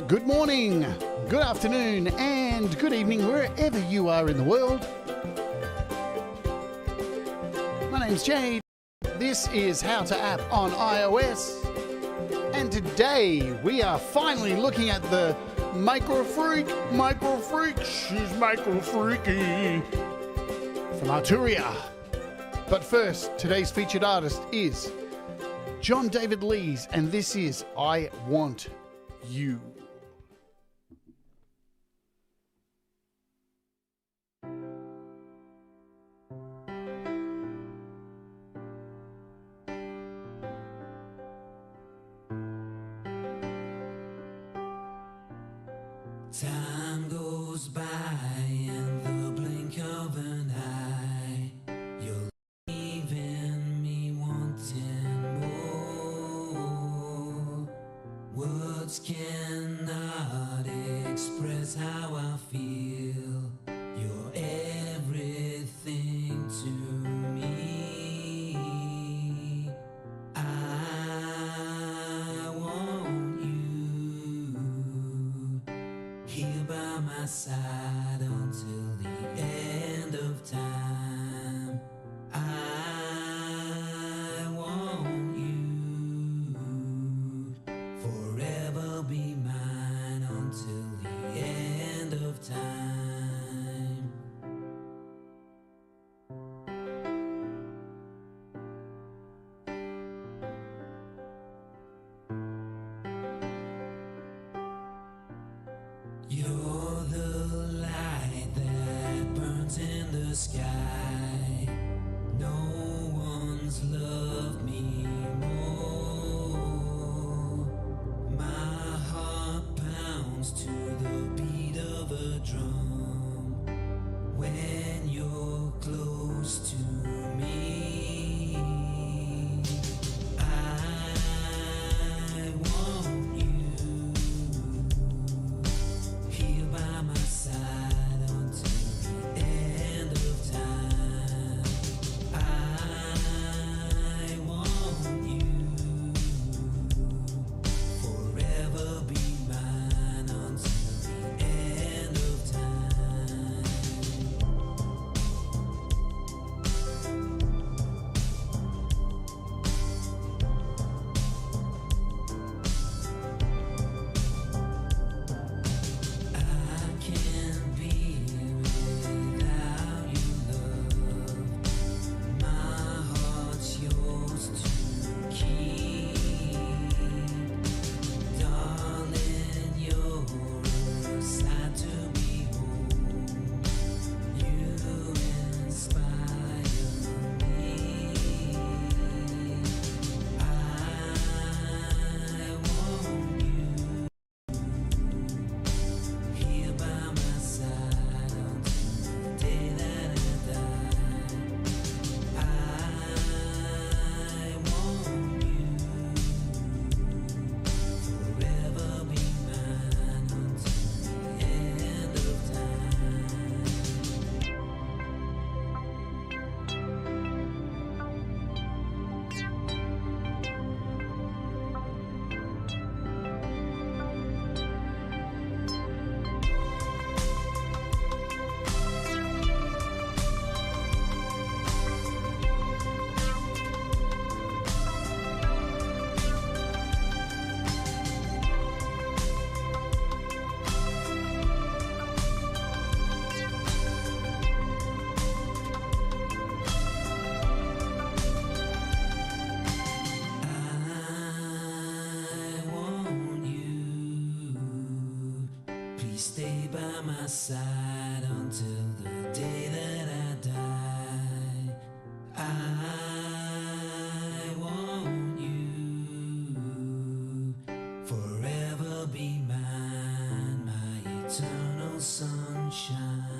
Good morning, good afternoon, and good evening, wherever you are in the world. My name's Jade. This is How to App on iOS. And today we are finally looking at the MicroFreak. She's micro-freaky. From Arturia. But first, today's featured artist is John David Lees, and this is I Want You. Time goes by in the blink of an eye. You're leaving me wanting more. Words cannot express how I feel. You're everything to me. I want you here by my side until the end of time. I want you forever be mine until the end of time. You're the light that burns in the sky. No one's loved me more. My heart pounds to the beat of a drum when you're close to me. I want you here by my side until the end of time. I want you forever be mine until the end of time. I can't be without you, love. My heart's yours to keep. Darling, you're a sight to behold. You inspire me. I want you here by my side until the day that I die. I want you forever be mine until the end of time. I want you. Please stay by my side until the day that I die. I want you forever be mine, my eternal sunshine.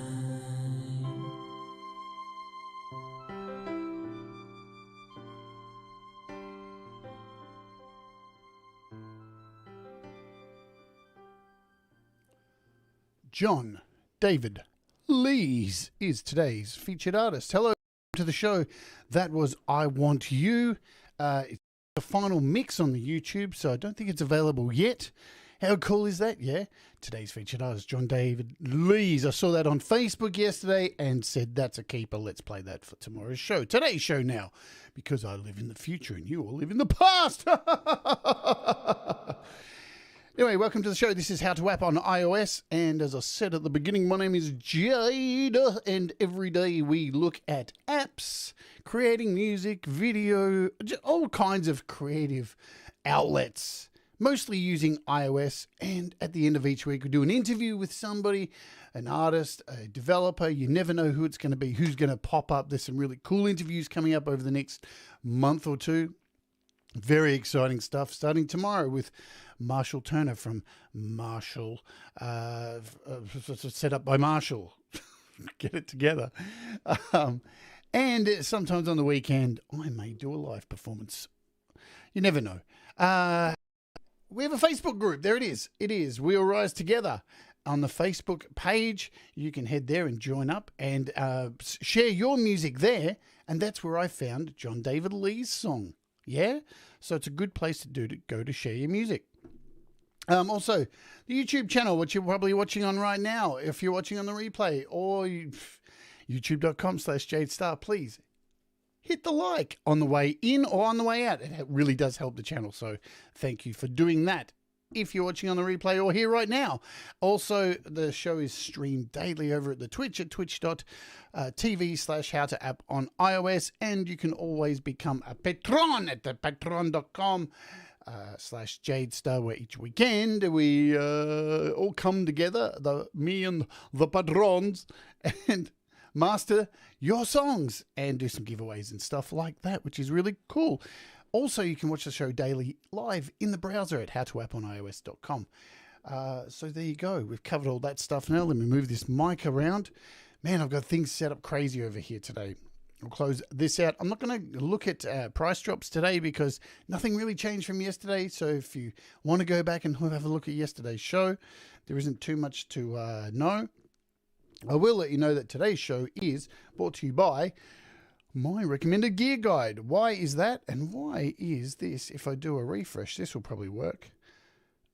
John David Lees is today's featured artist. Hello to the show. That was I Want You. It's the final mix on the YouTube, so I don't think it's available yet. How cool is that? Yeah. Today's featured artist, John David Lees. I saw that on Facebook yesterday and said, that's a keeper. Let's play that for tomorrow's show. Today's show now, because I live in the future and you all live in the past. Anyway, welcome to the show. This is How to App on iOS. And as I said at the beginning, my name is Jade. And every day we look at apps, creating music, video, all kinds of creative outlets, mostly using iOS. And at the end of each week, we do an interview with somebody, an artist, a developer. You never know who it's going to be, who's going to pop up. There's some really cool interviews coming up over the next month or two. Very exciting stuff, starting tomorrow with Marshall Turner from Marshall, set up by Marshall. Get it together. And sometimes on the weekend, I may do a live performance. You never know. We have a Facebook group. There it is. It is We'll Rise Together. On the Facebook page, you can head there and join up and share your music there. And that's where I found John David Lee's song. Yeah, so it's a good place to go to share your music. Also, the YouTube channel, which you're probably watching on right now, if you're watching on the replay, or youtube.com/Jade Starr, please hit the like on the way in or on the way out. It really does help the channel, so thank you for doing that. If you're watching on the replay or here right now. Also, the show is streamed daily over at the Twitch at twitch.tv/howtoapp on iOS. And you can always become a patron at the patreon.com/Jade Starr, where each weekend we all come together, me and the patrons, and master your songs and do some giveaways and stuff like that, which is really cool. Also, you can watch the show daily live in the browser at howtoapponios.com. So there you go. We've covered all that stuff now. Let me move this mic around. Man, I've got things set up crazy over here today. I'll close this out. I'm not going to look at price drops today because nothing really changed from yesterday. So if you want to go back and have a look at yesterday's show, there isn't too much to know. I will let you know that today's show is brought to you by my recommended gear guide. Why is that? And why is this? If I do a refresh, this will probably work.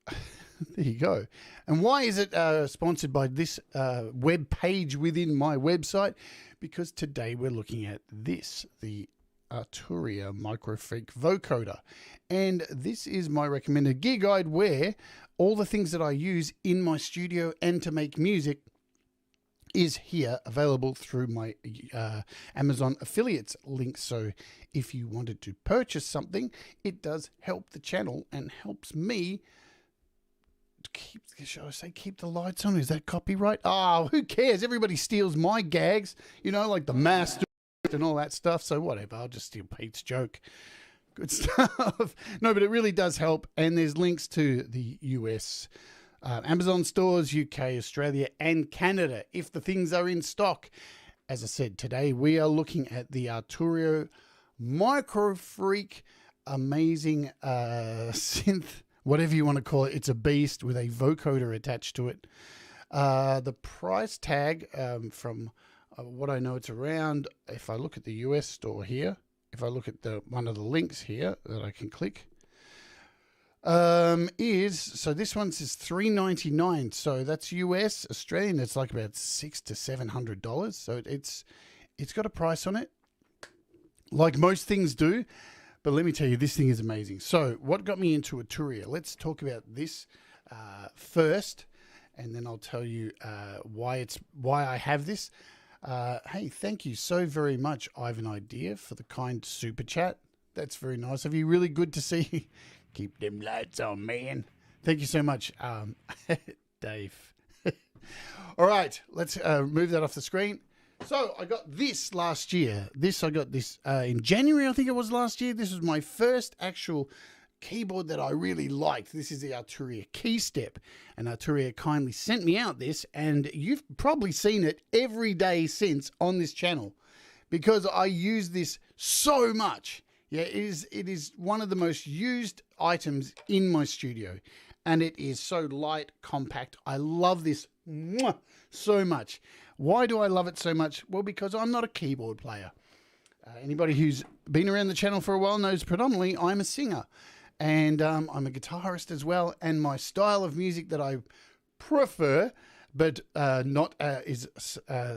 There you go. And why is it sponsored by this web page within my website? Because today we're looking at this, the Arturia MicroFreak vocoder. And this is my recommended gear guide where all the things that I use in my studio and to make music is here available through my Amazon affiliates link. So if you wanted to purchase something, it does help the channel and helps me keep the lights on. Is that copyright? Oh, who cares? Everybody steals my gags, like the master and all that stuff. So whatever, I'll just steal Pete's joke. Good stuff. No, but it really does help. And there's links to the US Amazon stores, UK, Australia, and Canada, if the things are in stock. As I said, today we are looking at the Arturia MicroFreak, amazing synth, whatever you want to call it. It's a beast with a vocoder attached to it. The price tag, from what I know, it's around, if I look at the US store here, if I look at one of the links here that I can click, so this one says $3.99, so that's US, Australian. It's like about $600 to $700. So it's got a price on it, like most things do. But let me tell you, this thing is amazing. So what got me into Arturia? Let's talk about this first, and then I'll tell you why I have this. Hey, thank you so very much, Ivan Idea, for the kind super chat. That's very nice of you. Really good to see. Keep them lights on, man. Thank you so much, Dave. All right, let's move that off the screen. So I got this last year. I got this in January, I think it was last year. This was my first actual keyboard that I really liked. This is the Arturia KeyStep. And Arturia kindly sent me out this, and you've probably seen it every day since on this channel because I use this so much. Yeah, it is one of the most used items in my studio, and it is so light, compact. I love this so much. Why do I love it so much? Well, because I'm not a keyboard player. Anybody who's been around the channel for a while knows predominantly I'm a singer, and I'm a guitarist as well, and my style of music that I prefer, but not is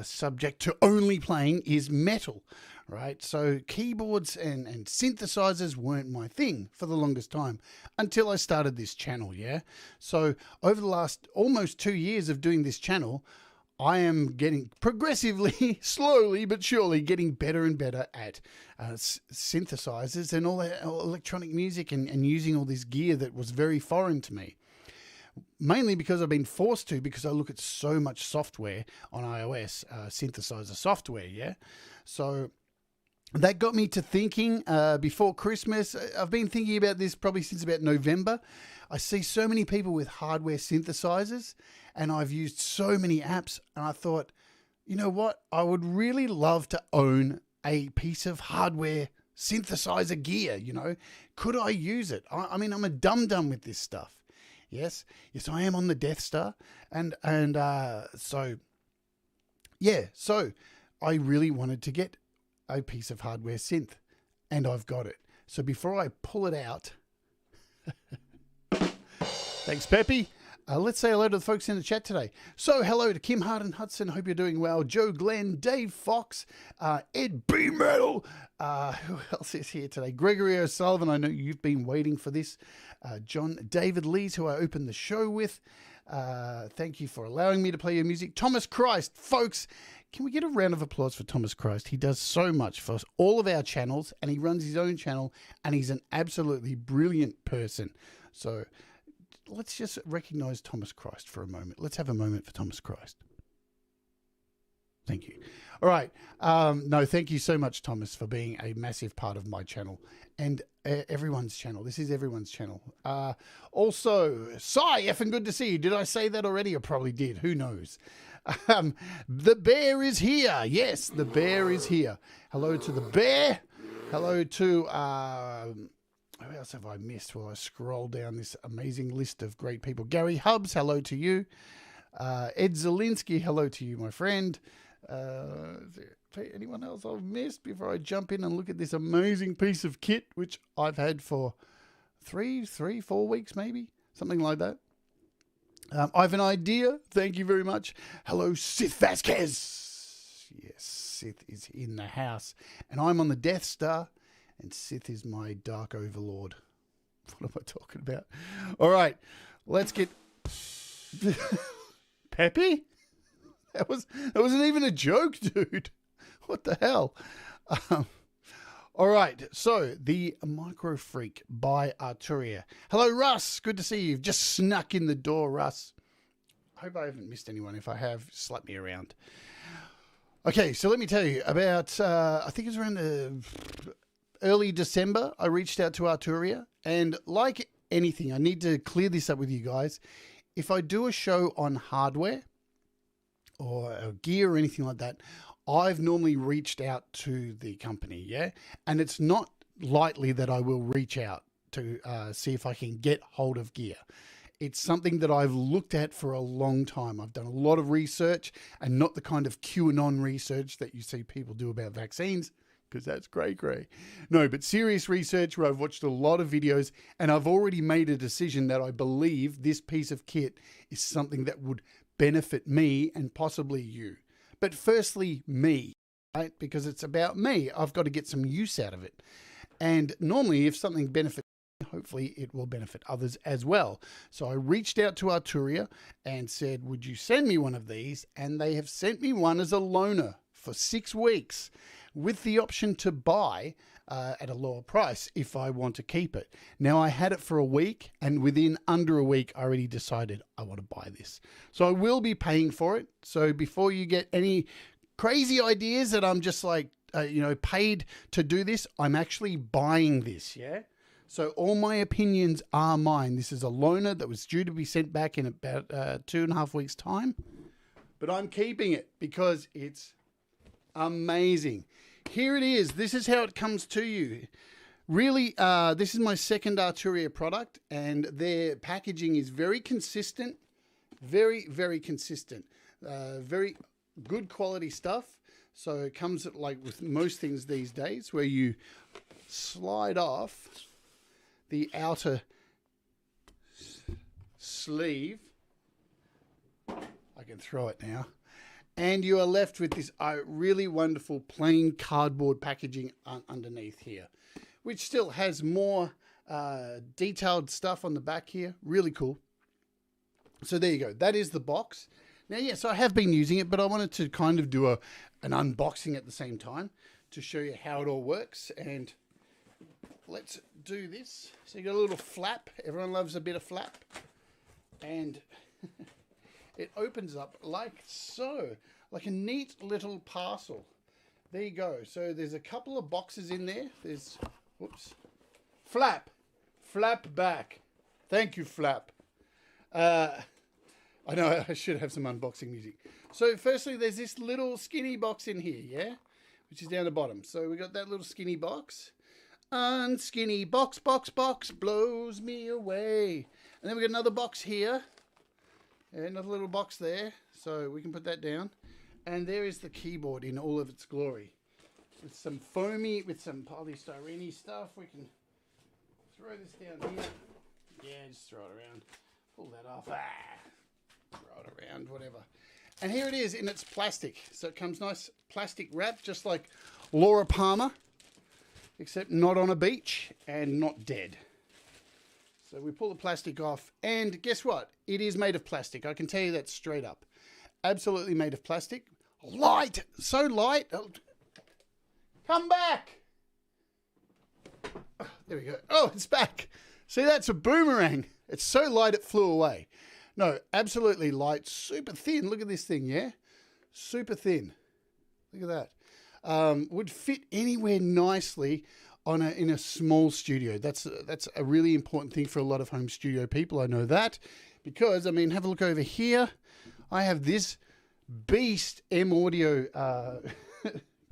subject to only playing, is metal, right? So keyboards and synthesizers weren't my thing for the longest time until I started this channel, yeah? So over the last almost 2 years of doing this channel, I am getting progressively, slowly but surely, getting better and better at synthesizers and all that electronic music and using all this gear that was very foreign to me. Mainly because I've been forced to, because I look at so much software on iOS, synthesizer software, yeah? So that got me to thinking before Christmas. I've been thinking about this probably since about November. I see so many people with hardware synthesizers, and I've used so many apps, and I thought, you know what? I would really love to own a piece of hardware synthesizer gear, you know? Could I use it? I mean, I'm a dum-dum with this stuff. Yes, I am on the Death Star, and so I really wanted to get a piece of hardware synth, and I've got it. So before I pull it out, thanks, Peppy. Let's say hello to the folks in the chat today. So hello to Kim Harden Hudson. Hope you're doing well. Joe Glenn, Dave Fox, Ed B Metal. Who else is here today? Gregory O'Sullivan. I know you've been waiting for this. John David Lees, who I opened the show with. Thank you for allowing me to play your music. Thomas Christ, folks. Can we get a round of applause for Thomas Christ? He does so much for all of our channels, and he runs his own channel, and he's an absolutely brilliant person. So let's just recognize Thomas Christ for a moment. Let's have a moment for Thomas Christ. Thank you. All right. No, thank you so much, Thomas, for being a massive part of my channel and everyone's channel. This is everyone's channel. Also, Sai, effing good to see you. Did I say that already? I probably did. Who knows? The bear is here. Yes, the bear is here. Hello to the bear. Hello to... who else have I missed while I scroll down this amazing list of great people? Gary Hubbs, hello to you. Ed Zielinski, hello to you, my friend. Is there anyone else I've missed before I jump in and look at this amazing piece of kit, which I've had for 4 weeks, maybe? Something like that. I have an idea. Thank you very much. Hello, Sith Vasquez. Yes, Sith is in the house. And I'm on the Death Star. And Sith is my dark overlord. What am I talking about? All right, let's get... Peppy? That wasn't even a joke, dude. What the hell? All right, so the MicroFreak by Arturia. Hello, Russ. Good to see you. You've just snuck in the door, Russ. I hope I haven't missed anyone. If I have, slap me around. Okay, so let me tell you about, I think it was around early December, I reached out to Arturia. And like anything, I need to clear this up with you guys. If I do a show on hardware or gear or anything like that, I've normally reached out to the company, yeah? And it's not lightly that I will reach out to see if I can get hold of gear. It's something that I've looked at for a long time. I've done a lot of research, and not the kind of QAnon research that you see people do about vaccines, because that's grey. No, but serious research where I've watched a lot of videos, and I've already made a decision that I believe this piece of kit is something that would benefit me and possibly you. But firstly, me, right? Because it's about me. I've got to get some use out of it. And normally if something benefits me, hopefully it will benefit others as well. So I reached out to Arturia and said, would you send me one of these? And they have sent me one as a loaner for 6 weeks with the option to buy at a lower price if I want to keep it. Now, I had it for a week, and within under a week, I already decided I want to buy this. So I will be paying for it. So before you get any crazy ideas that I'm just like, paid to do this, I'm actually buying this, yeah? So all my opinions are mine. This is a loaner that was due to be sent back in about 2.5 weeks' time. But I'm keeping it because it's amazing. Here it is. This is how it comes to you. Really, this is my second Arturia product, and their packaging is very consistent. Very, very consistent. Very good quality stuff. So it comes like with most things these days, where you slide off the outer sleeve. I can throw it now. And you are left with this really wonderful plain cardboard packaging underneath here, which still has more detailed stuff on the back here. Really cool. So there you go. That is the box. Now, yes, I have been using it, but I wanted to kind of do an unboxing at the same time to show you how it all works. And let's do this. So you got a little flap. Everyone loves a bit of flap. And it opens up like so, like a neat little parcel. There you go. So there's a couple of boxes in there. There's, whoops, flap back. Thank you, flap. I know I should have some unboxing music. So firstly, there's this little skinny box in here, yeah, which is down the bottom. So we got that little skinny box. Unskinny box blows me away. And then we got another box here. And another little box there. So we can put that down. And there is the keyboard in all of its glory. With some foamy, with some polystyrene stuff. We can throw this down here. Yeah, just throw it around. Pull that off. Throw it around, whatever. And here it is in its plastic. So it comes nice plastic wrap, just like Laura Palmer. Except not on a beach and not dead. So we pull the plastic off, and guess what? It is made of plastic. I can tell you that straight up. Absolutely made of plastic. Light! So light. Oh, come back! Oh, there we go. Oh, it's back. See, that's a boomerang. It's so light it flew away. No, absolutely light. Super thin. Look at this thing, yeah? Super thin. Look at that. Would fit anywhere nicely in a small studio. That's a really important thing for a lot of home studio people. I know that because, I mean, have a look over here. I have this beast M Audio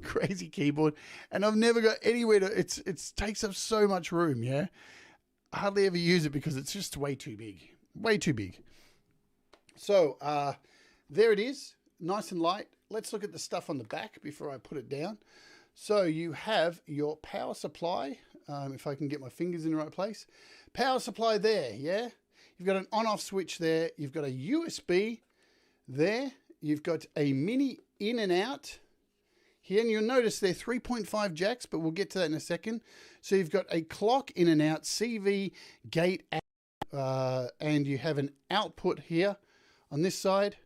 crazy keyboard, and I've never got anywhere to. It takes up so much room. Yeah, I hardly ever use it because it's just way too big. Way too big. So there it is, nice and light. Let's look at the stuff on the back before I put it down. So you have your power supply, if I can get my fingers in the right place. Power supply there, yeah? You've got an on-off switch there. You've got a USB there. You've got a mini in and out here. And you'll notice they're 3.5 jacks, but we'll get to that in a second. So you've got a clock in and out, CV, gate, and you have an output here on this side.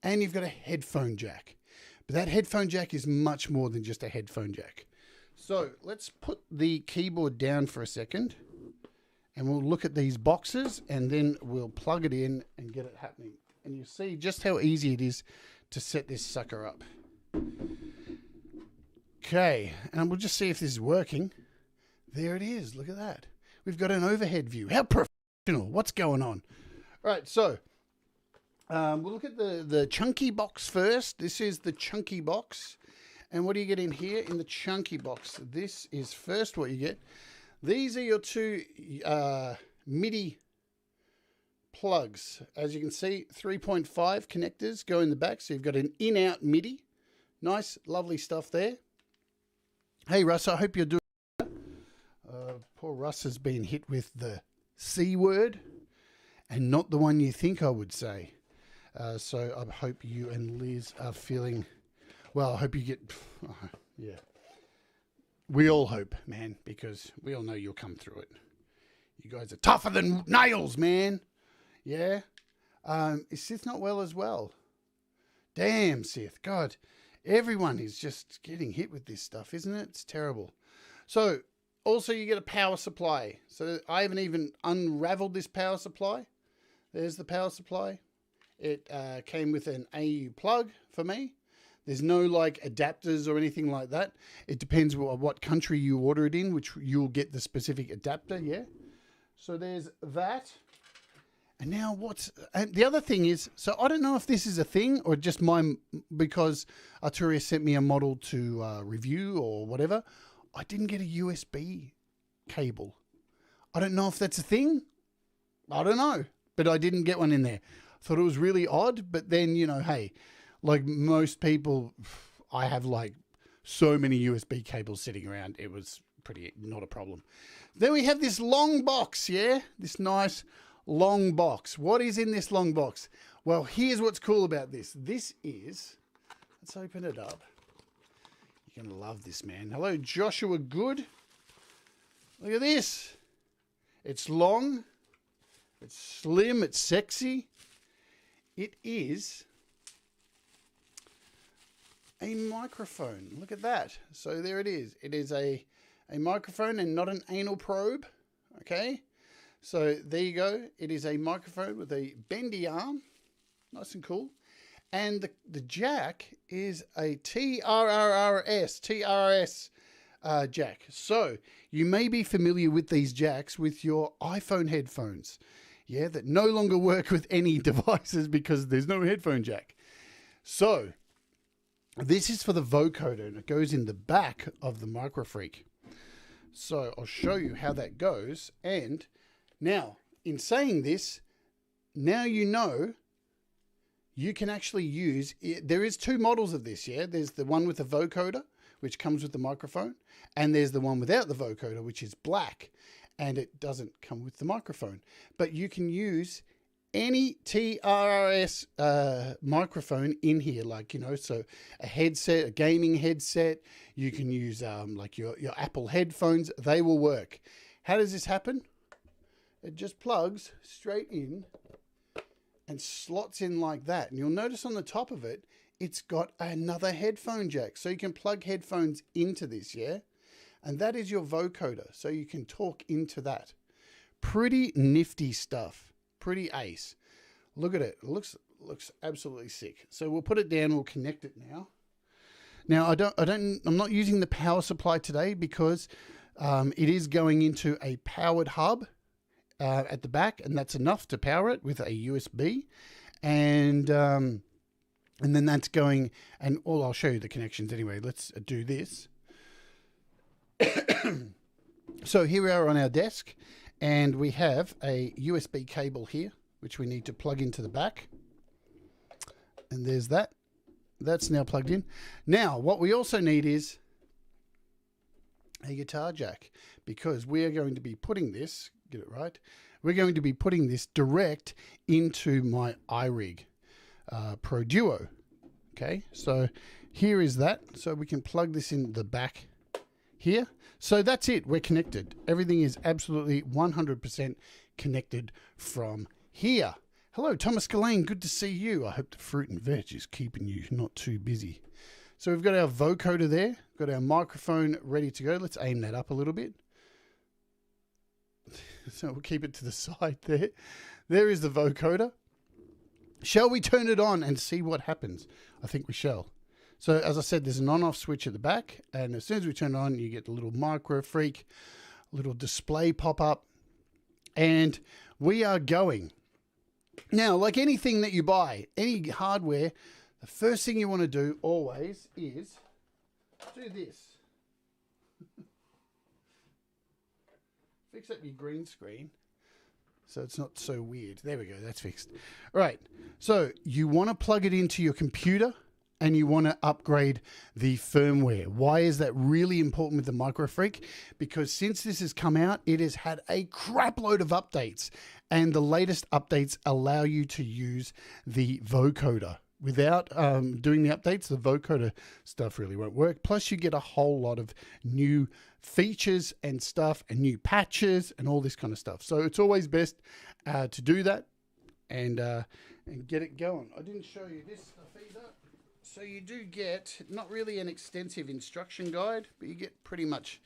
And you've got a headphone jack. But that headphone jack is much more than just a headphone jack. So let's put the keyboard down for a second. And we'll look at these boxes. And then we'll plug it in and get it happening. And you'll see just how easy it is to set this sucker up. Okay. And we'll just see if this is working. There it is. Look at that. We've got an overhead view. How professional. What's going on? All right. So we'll look at the chunky box first. This is the chunky box. And what do you get in here in the chunky box? This is first what you get. These are your two MIDI plugs. As you can see, 3.5 connectors go in the back. So you've got an in-out MIDI. Nice, lovely stuff there. Hey, Russ, I hope you're doing poor Russ has been hit with the C word and not the one you think I would say. So I hope you and Liz are feeling, well, I hope you get, yeah. We all hope, man, because we all know you'll come through it. You guys are tougher than nails, man. Yeah. Is Sith not well as well? Damn, Sith. God, everyone is just getting hit with this stuff, isn't it? It's terrible. So also you get a power supply. So I haven't even unraveled this power supply. There's the power supply. It came with an AU plug for me. There's no like adapters or anything like that. It depends what country you order it in, which you'll get the specific adapter, yeah? So there's that. And now and the other thing is, so I don't know if this is a thing or just because Arturia sent me a model to review or whatever, I didn't get a USB cable. I don't know if that's a thing. I don't know, but I didn't get one in there. Thought it was really odd, but then, you know, hey, like most people, I have like so many USB cables sitting around. It was not a problem. Then we have this long box, yeah? This nice long box. What is in this long box? Well, here's what's cool about this. This is, let's open it up. You're going to love this, man. Hello, Joshua Good. Look at this. It's long. It's slim. It's sexy. It is a microphone. Look at that. So there it is. It is a microphone and not an anal probe. Okay. So there you go. It is a microphone with a bendy arm. Nice and cool. And the jack is a TRRS jack. So you may be familiar with these jacks with your iPhone headphones. Yeah, that no longer work with any devices because there's no headphone jack. So this is for the vocoder and it goes in the back of the MicroFreak. So I'll show you how that goes. And now, in saying this, now you know you can actually use, there is two models of this, yeah? There's the one with the vocoder, which comes with the microphone, and there's the one without the vocoder, which is black, and it doesn't come with the microphone. But you can use any TRRS microphone in here, like, you know, so a headset, a gaming headset, you can use like your Apple headphones, they will work. How does this happen? It just plugs straight in and slots in like that. And you'll notice on the top of it, it's got another headphone jack. So you can plug headphones into this, yeah? And that is your vocoder. So you can talk into that. Pretty nifty stuff. Pretty ace. Look at it. It looks absolutely sick. So we'll put it down. We'll connect it now. Now I'm not using the power supply today because it is going into a powered hub at the back, and that's enough to power it with a USB, and then that's going, and I'll show you the connections anyway. Let's do this. So here we are on our desk, and we have a USB cable here, which we need to plug into the back, and there's that. That's now plugged in. Now, what we also need is a guitar jack, because we are going to be putting this, get it right, we're going to be putting this direct into my iRig Pro Duo. Okay, so here is that. So we can plug this in the back here. So that's it. We're connected. Everything is absolutely 100% connected from here. Hello, Thomas Gillane. Good to see you. I hope the fruit and veg is keeping you not too busy. So we've got our vocoder there. Got our microphone ready to go. Let's aim that up a little bit. So we'll keep it to the side there. There is the vocoder. Shall we turn it on and see what happens? I think we shall. So as I said, there's an on-off switch at the back, and as soon as we turn it on, you get the little MicroFreak, little display pop up, and we are going. Now, like anything that you buy, any hardware, the first thing you want to do always is do this. Fix up your green screen so it's not so weird. There we go, that's fixed. All right, so you want to plug it into your computer and you want to upgrade the firmware. Why is that really important with the MicroFreak? Because since this has come out, it has had a crap load of updates, and the latest updates allow you to use the vocoder. Without doing the updates, the vocoder stuff really won't work. Plus, you get a whole lot of new features and stuff and new patches and all this kind of stuff. So it's always best to do that and get it going. I didn't show you this stuff either. So you do get, not really an extensive instruction guide, but you get pretty much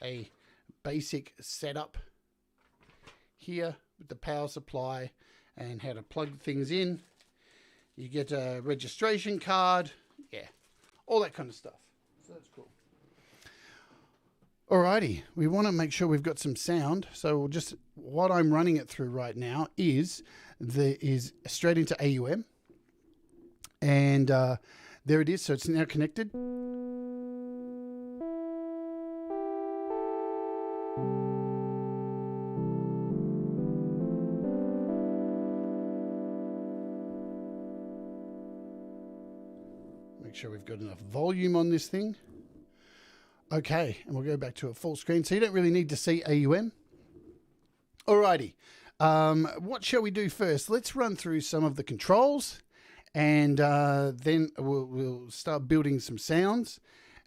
a basic setup here with the power supply and how to plug things in. You get a registration card, yeah, all that kind of stuff. So that's cool. Alrighty, we want to make sure we've got some sound. So we'll just, what I'm running it through right now is straight into AUM. And there it is, so it's now connected. Make sure we've got enough volume on this thing. Okay, and we'll go back to a full screen. So you don't really need to see AUM. Alrighty, what shall we do first? Let's run through some of the controls, and then we'll start building some sounds,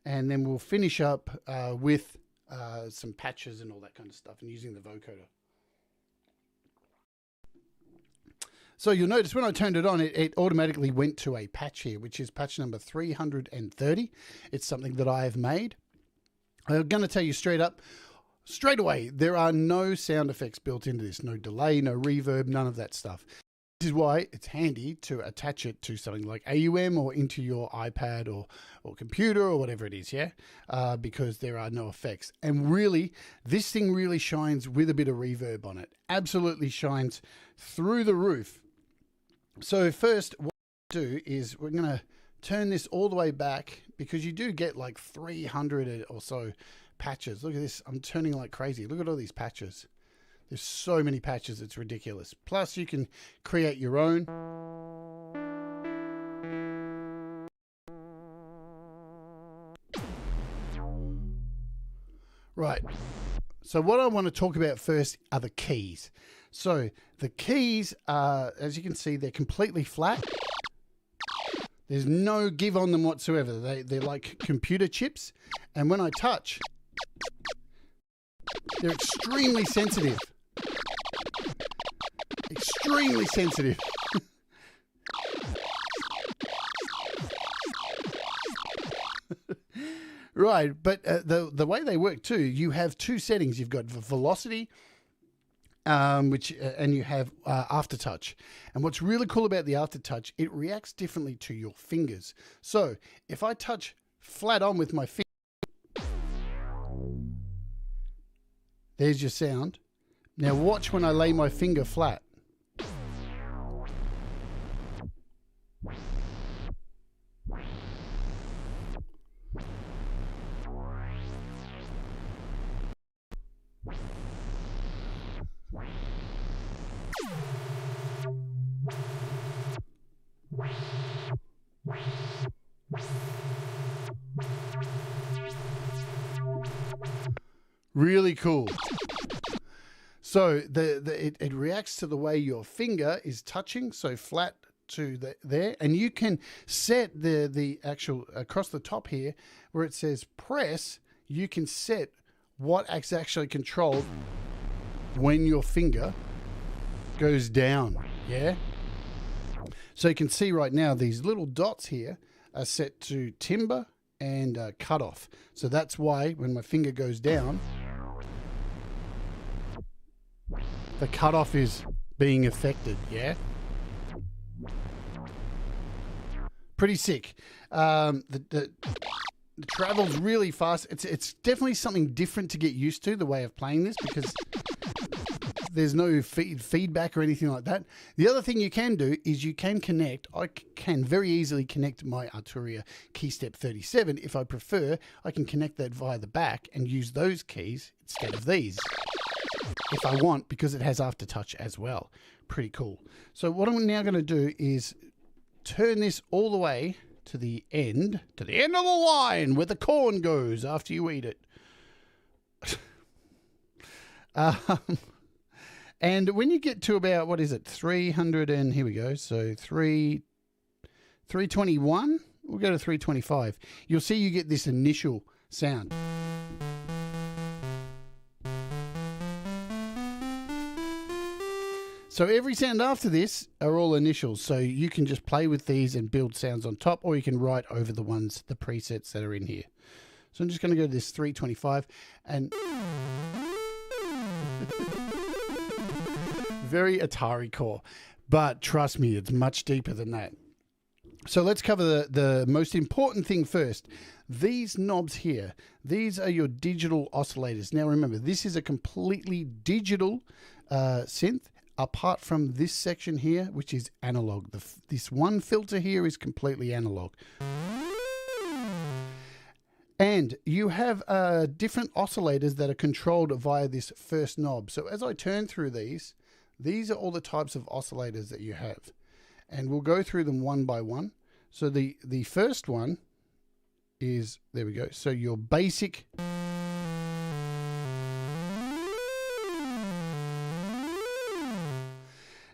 and then we'll finish up with some patches and all that kind of stuff, and using the vocoder. So you'll notice when I turned it on, it automatically went to a patch here, which is patch number 330. It's something that I have made. I'm going to tell you straight away, there are no sound effects built into this. No delay, no reverb, none of that stuff. This is why it's handy to attach it to something like AUM or into your iPad or computer or whatever it is, yeah? Because there are no effects. And really, this thing really shines with a bit of reverb on it. Absolutely shines through the roof. So first, what we'll do is we're going to turn this all the way back, because you do get like 300 or so patches. Look at this. I'm turning like crazy. Look at all these patches. There's so many patches, it's ridiculous. Plus, you can create your own. Right. So what I want to talk about first are the keys. So the keys are, as you can see, they're completely flat. There's no give on them whatsoever. They're like computer chips. And when I touch, they're extremely sensitive. Extremely sensitive. Right, but the way they work too, you have two settings. You've got velocity, and you have aftertouch. And what's really cool about the aftertouch, it reacts differently to your fingers. So if I touch flat on with my finger, there's your sound. Now watch when I lay my finger flat. Really cool. So it reacts to the way your finger is touching, so flat to there, and you can set the actual across the top here where it says press. You can set what is actually controlled when your finger goes down. Yeah. So you can see right now these little dots here are set to timbre and cutoff. So that's why when my finger goes down, the cutoff is being affected. Yeah. Pretty sick. The travel's really fast. It's definitely something different to get used to, the way of playing this, because there's no feedback or anything like that. The other thing you can do is you can connect. I can very easily connect my Arturia KeyStep 37. If I prefer, I can connect that via the back and use those keys instead of these, if I want, because it has aftertouch as well. Pretty cool. So what I'm now going to do is turn this all the way to the end of the line where the corn goes after you eat it. And when you get to about, what is it, 300 and here we go. So 321, we'll go to 325. You'll see you get this initial sound. So every sound after this are all initials. So you can just play with these and build sounds on top, or you can write over the presets that are in here. So I'm just going to go to this 325 and very Atari core, but trust me, it's much deeper than that. So let's cover the most important thing first. These knobs here, these are your digital oscillators. Now remember, this is a completely digital synth, apart from this section here, which is analog. This one filter here is completely analog. And you have different oscillators that are controlled via this first knob. So as I turn through these are all the types of oscillators that you have. And we'll go through them one by one. So the first one is, there we go. So your basic.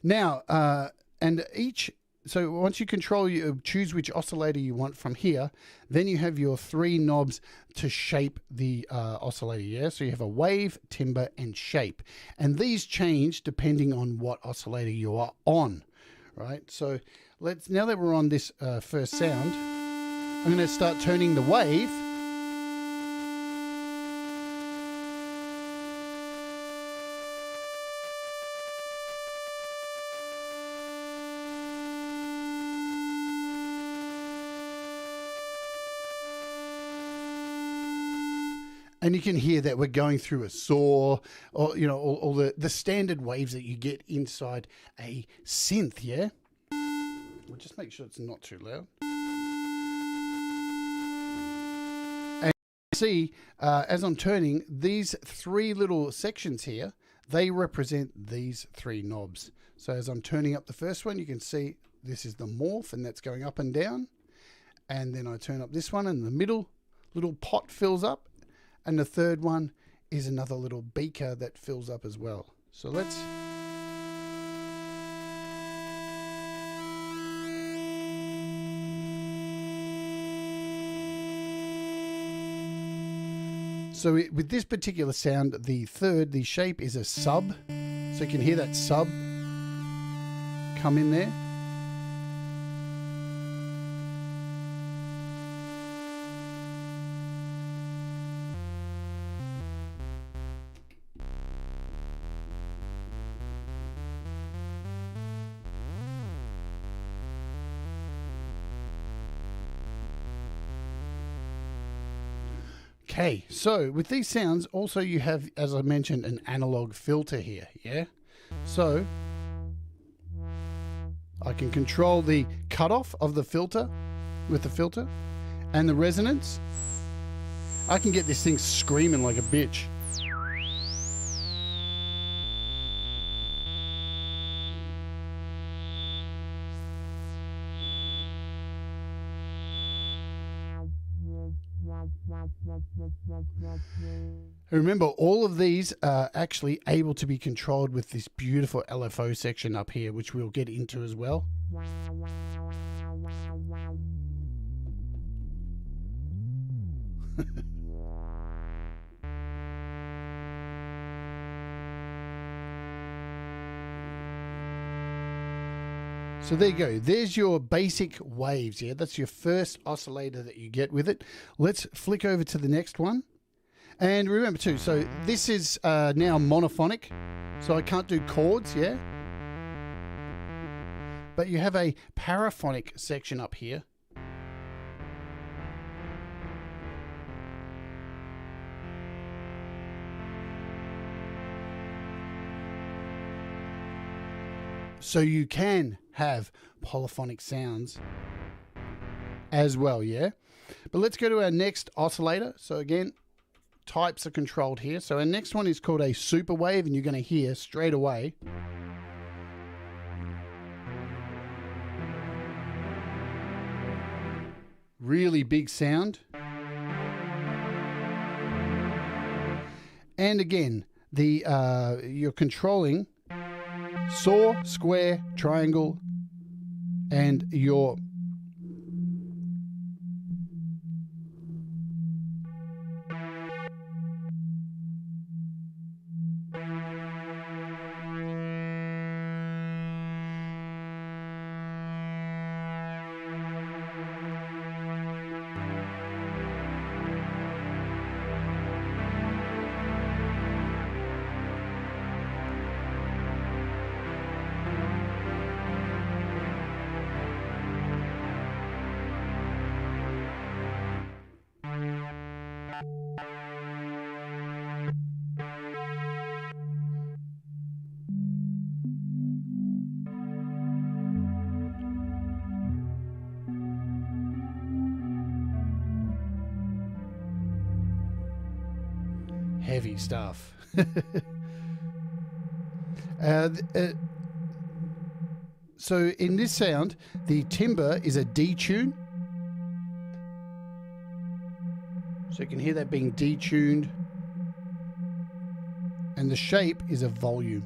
Now, and each, so once you control, you choose which oscillator you want from here, then you have your 3 knobs to shape the oscillator, yeah? So you have a wave, timbre, and shape. And these change depending on what oscillator you are on, right? So now that we're on this first sound, I'm going to start turning the wave. And you can hear that we're going through a saw, or you know, all the standard waves that you get inside a synth, yeah? We'll just make sure it's not too loud. And you see, as I'm turning, these 3 little sections here, they represent these 3 knobs. So as I'm turning up the first one, you can see this is the morph, and that's going up and down. And then I turn up this one, and the middle little pot fills up. And the third one is another little beaker that fills up as well. So let's... So with this particular sound, the shape is a sub. So you can hear that sub come in there. Okay, so with these sounds, also you have, as I mentioned, an analog filter here, yeah? So I can control the cutoff of the filter with the filter and the resonance. I can get this thing screaming like a bitch. Remember, all of these are actually able to be controlled with this beautiful LFO section up here, which we'll get into as well. So there you go. There's your basic waves. Yeah, that's your first oscillator that you get with it. Let's flick over to the next one. And remember too, so this is now monophonic. So I can't do chords, yeah? But you have a paraphonic section up here. So you can have polyphonic sounds as well, yeah? But let's go to our next oscillator. So again, types are controlled here. So our next one is called a super wave, and you're going to hear straight away. Really big sound. And again, you're controlling saw, square, triangle, and your heavy stuff. So in this sound, the timbre is a D tune. So you can hear that being detuned. And the shape is a volume.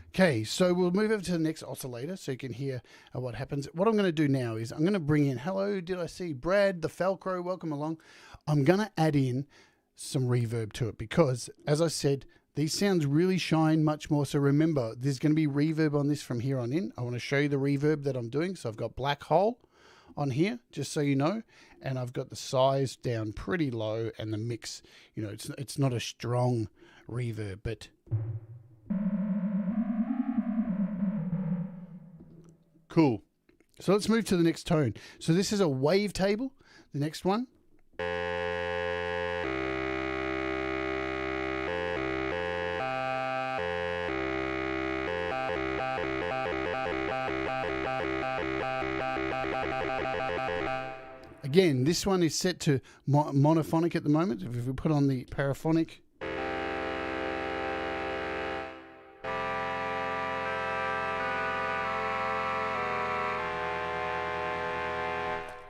Okay, so we'll move over to the next oscillator so you can hear what happens. What I'm going to do now is I'm going to bring in, hello, did I see Brad, the Falcro, welcome along. I'm going to add in some reverb to it because, as I said, these sounds really shine much more. So remember, there's going to be reverb on this from here on in. I want to show you the reverb that I'm doing. So I've got black hole on here, just so you know, and I've got the size down pretty low and the mix, you know, it's not a strong reverb, but cool. So let's move to the next tone. So this is a wavetable, the next one. Again, this one is set to monophonic at the moment. If we put on the paraphonic,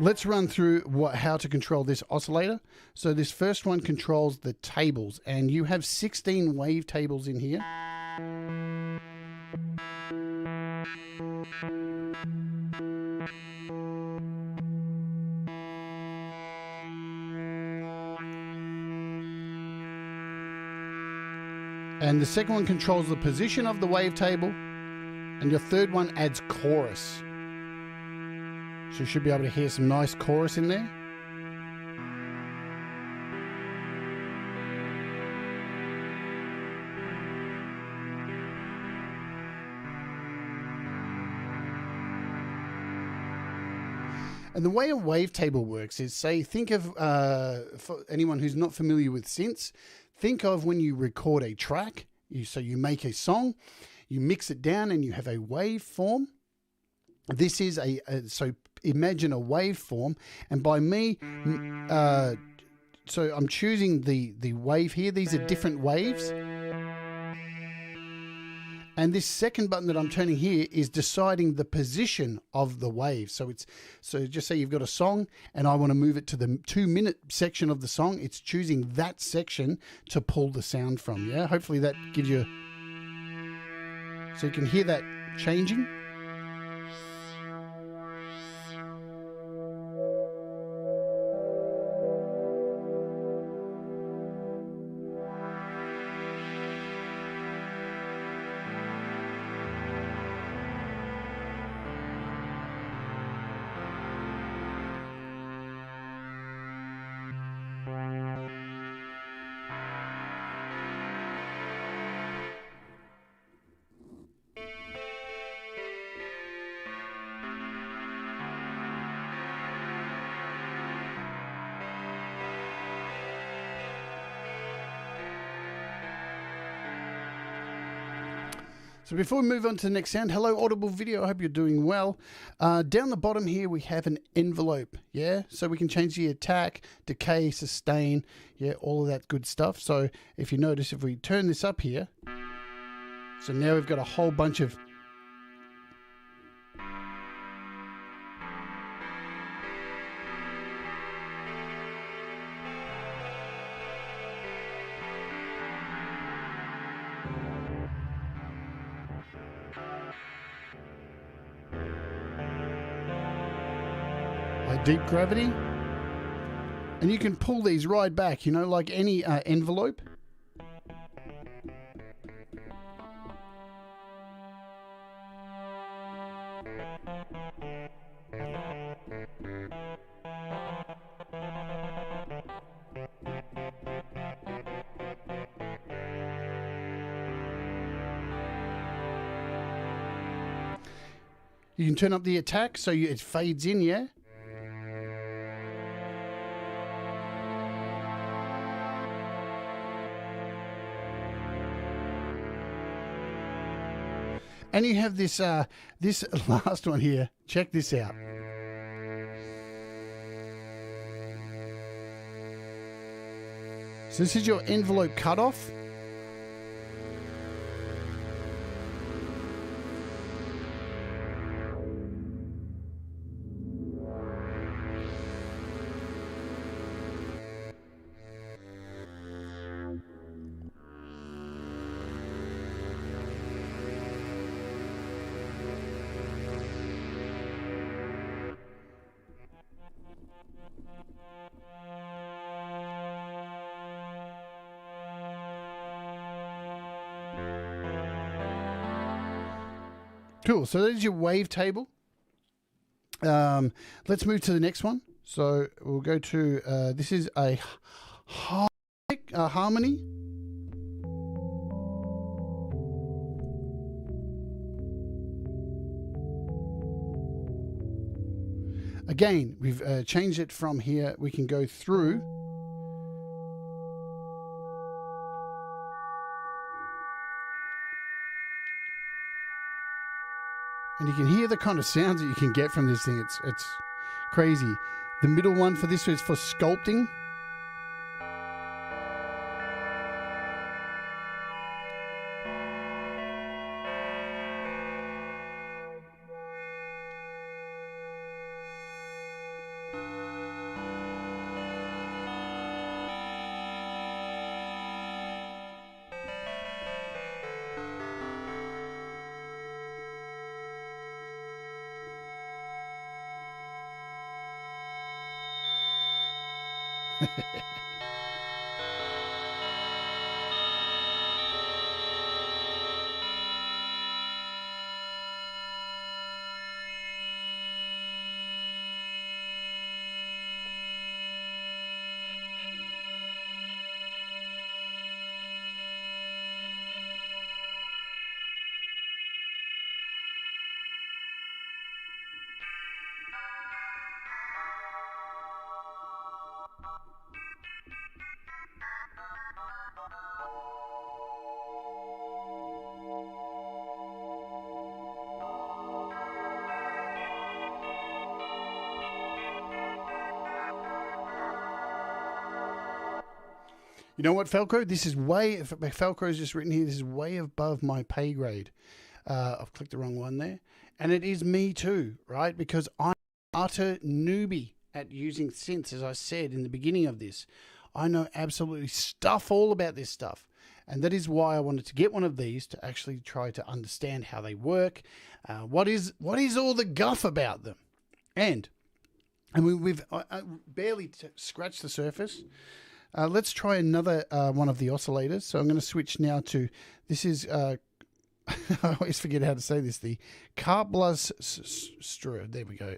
let's run through how to control this oscillator. So this first one controls the tables, and you have 16 wavetables in here. And the second one controls the position of the wavetable, and your third one adds chorus. So you should be able to hear some nice chorus in there. And the way a wavetable works is, say, think of, for anyone who's not familiar with synths, think of when you record a track, so you make a song, you mix it down and you have a waveform. This is so imagine a waveform, and by me, so I'm choosing the wave here. These are different waves. And this second button that I'm turning here is deciding the position of the wave. So just say you've got a song and I want to move it to the 2-minute section of the song. It's choosing that section to pull the sound from. Yeah, hopefully that gives you, so you can hear that changing. So before we move on to the next sound, hello Audible Video, I hope you're doing well. Down the bottom here we have an envelope, yeah? So we can change the attack, decay, sustain, yeah, all of that good stuff. So if you notice, if we turn this up here, so now we've got a whole bunch of deep gravity, and you can pull these right back, you know, like any envelope. You can turn up the attack so it fades in, yeah? And you have this this last one here. Check this out. So this is your envelope cutoff. Cool. So there's your wavetable. Let's move to the next one. So we'll go to this is a harmony. Again, we've changed it from here. We can go through. And you can hear the kind of sounds that you can get from this thing. It's crazy. The middle one for this is for sculpting. You know what, Felco? This is way, Felco's just written here, this is way above my pay grade. I've clicked the wrong one there. And it is me too, right? Because I'm utter newbie at using synths, as I said in the beginning of this. I know absolutely stuff all about this stuff. And that is why I wanted to get one of these to actually try to understand how they work. What is all the guff about them? And we've barely scratched the surface. Let's try another one of the oscillators. So I'm going to switch now to, this is, I always forget how to say this, the Starr. There we go.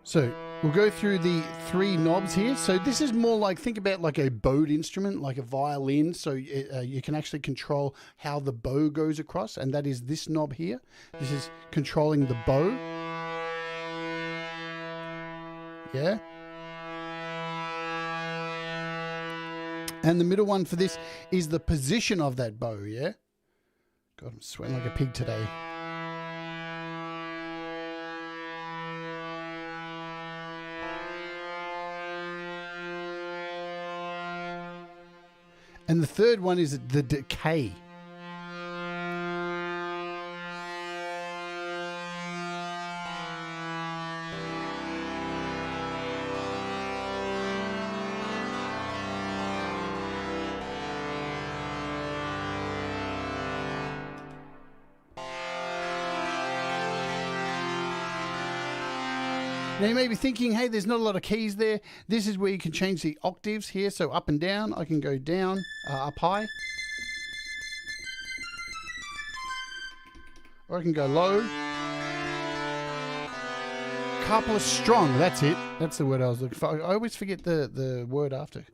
So we'll go through the three knobs here. So this is more like, think about like a bowed instrument, like a violin. So you can actually control how the bow goes across. And that is this knob here. This is controlling the bow. Yeah. And the middle one for this is the position of that bow. Yeah. God, I'm sweating like a pig today. And the third one is the decay. Now you may be thinking, hey, there's not a lot of keys there. This is where you can change the octaves here. So up and down, I can go down, up high. Or I can go low. Couple strong, that's it. That's the word I was looking for. I always forget the word after.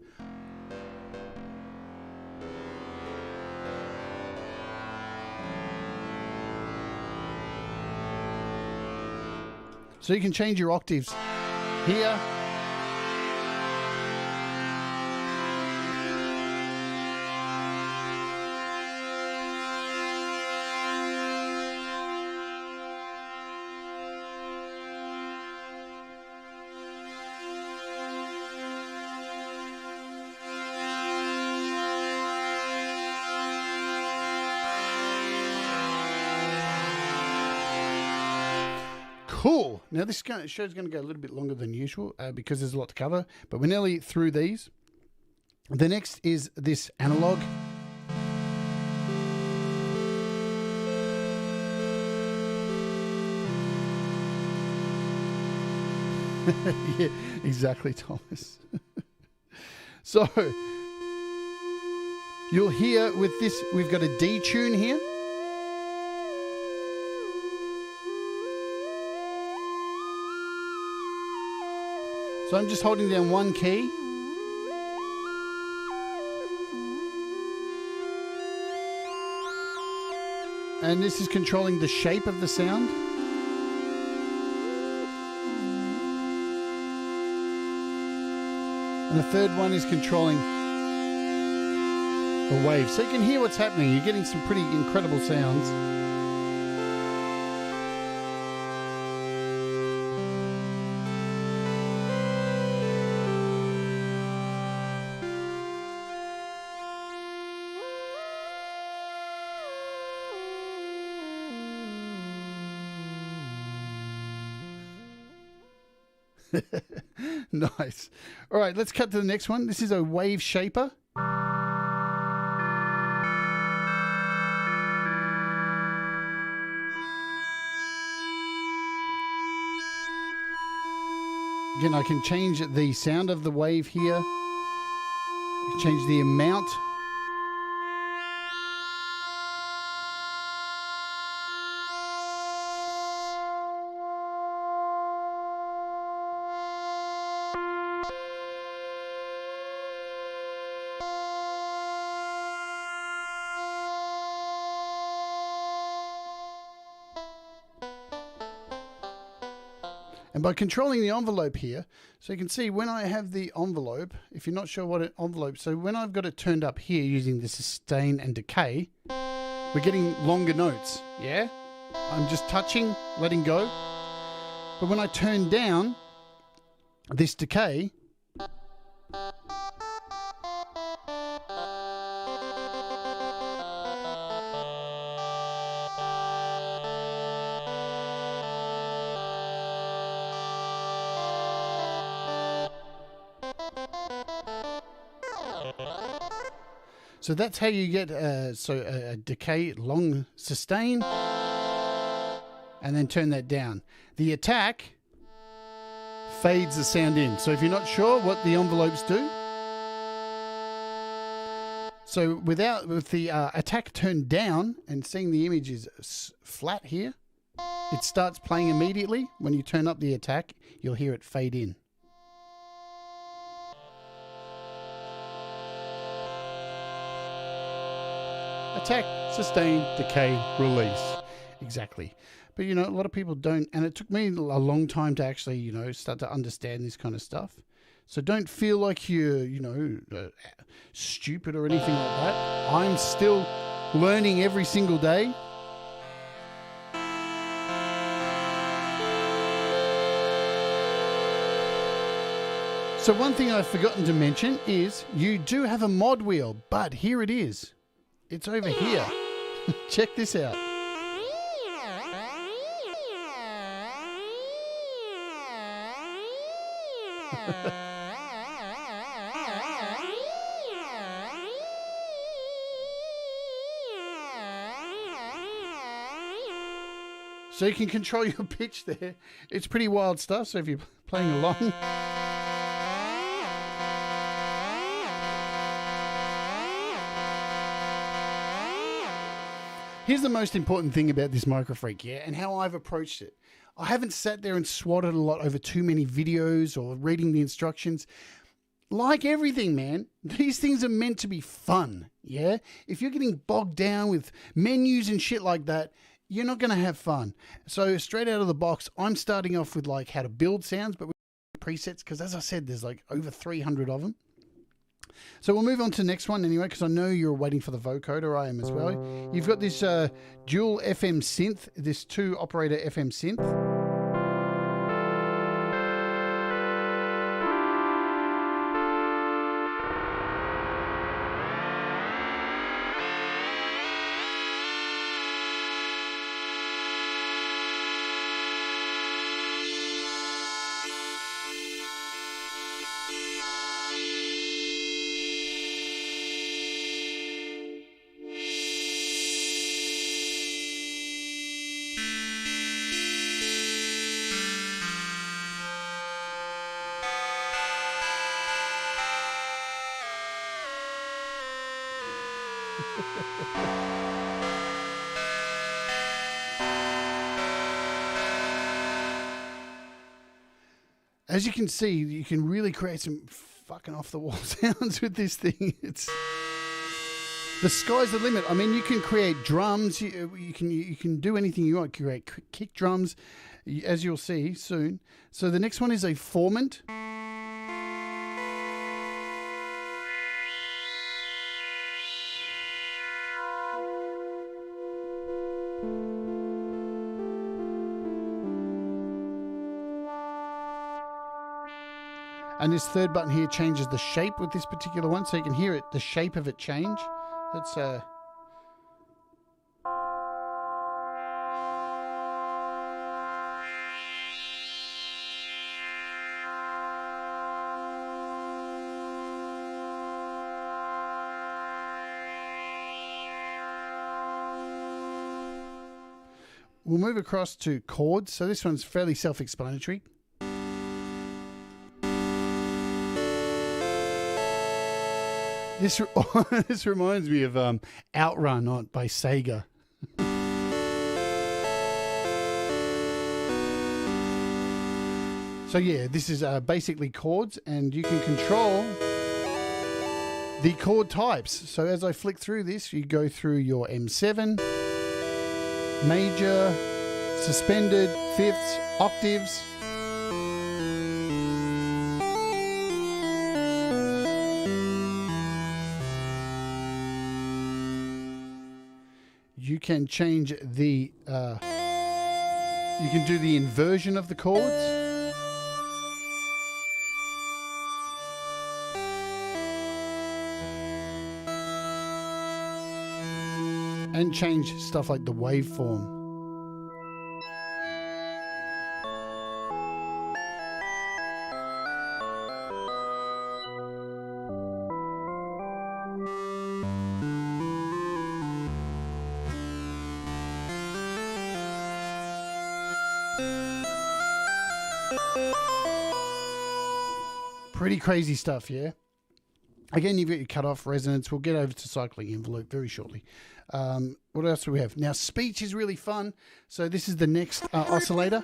So you can change your octaves here. Cool. Now this show's going to go a little bit longer than usual because there's a lot to cover, but we're nearly through these. The next is this analog. Yeah, exactly, Thomas. So you'll hear with this, we've got a D tune here. So I'm just holding down one key. And this is controlling the shape of the sound. And the third one is controlling the wave. So you can hear what's happening. You're getting some pretty incredible sounds. Nice. All right, let's cut to the next one. This is a wave shaper. Again, I can change the sound of the wave here. Change the amount. And by controlling the envelope here, so you can see when I have the envelope, if you're not sure what an envelope, so when I've got it turned up here using the sustain and decay, we're getting longer notes, yeah? I'm just touching, letting go. But when I turn down this decay, so that's how you get a decay, long sustain, and then turn that down. The attack fades the sound in. So if you're not sure what the envelopes do, so with the attack turned down and seeing the image is flat here, it starts playing immediately. When you turn up the attack, you'll hear it fade in. Attack, sustain, decay, release. Exactly. But, you know, a lot of people don't, and it took me a long time to actually, you know, start to understand this kind of stuff. So don't feel like you're, you know, stupid or anything like that. I'm still learning every single day. So one thing I've forgotten to mention is you do have a mod wheel, but here it is. It's over here. Check this out. So you can control your pitch there. It's pretty wild stuff, so if you're playing along. Here's the most important thing about this MicroFreak, yeah, and how I've approached it. I haven't sat there and swatted a lot over too many videos or reading the instructions. Like everything, man, these things are meant to be fun, yeah? If you're getting bogged down with menus and shit like that, you're not going to have fun. So straight out of the box, I'm starting off with like how to build sounds, but with presets, because as I said, there's like over 300 of them. So we'll move on to the next one anyway, because I know you're waiting for the vocoder. I am as well. You've got this dual FM synth, this 2-operator FM synth. As you can see, you can really create some fucking off-the-wall sounds with this thing. It's the sky's the limit. I mean, you can create drums. You can do anything you want. Create kick drums, as you'll see soon. So the next one is a formant. And this third button here changes the shape with this particular one, so you can hear it, the shape of it change. That's We'll move across to chords. So this one's fairly self-explanatory. This reminds me of Outrun by Sega. So yeah, this is basically chords, and you can control the chord types. So as I flick through this, you go through your M7, major, suspended, fifths, octaves. You can change the, you can do the inversion of the chords. And change stuff like the waveform. Pretty crazy stuff, yeah? Again, you've got your cutoff, resonance. We'll get over to cycling envelope very shortly. What else do we have? Now, speech is really fun. So this is the next oscillator.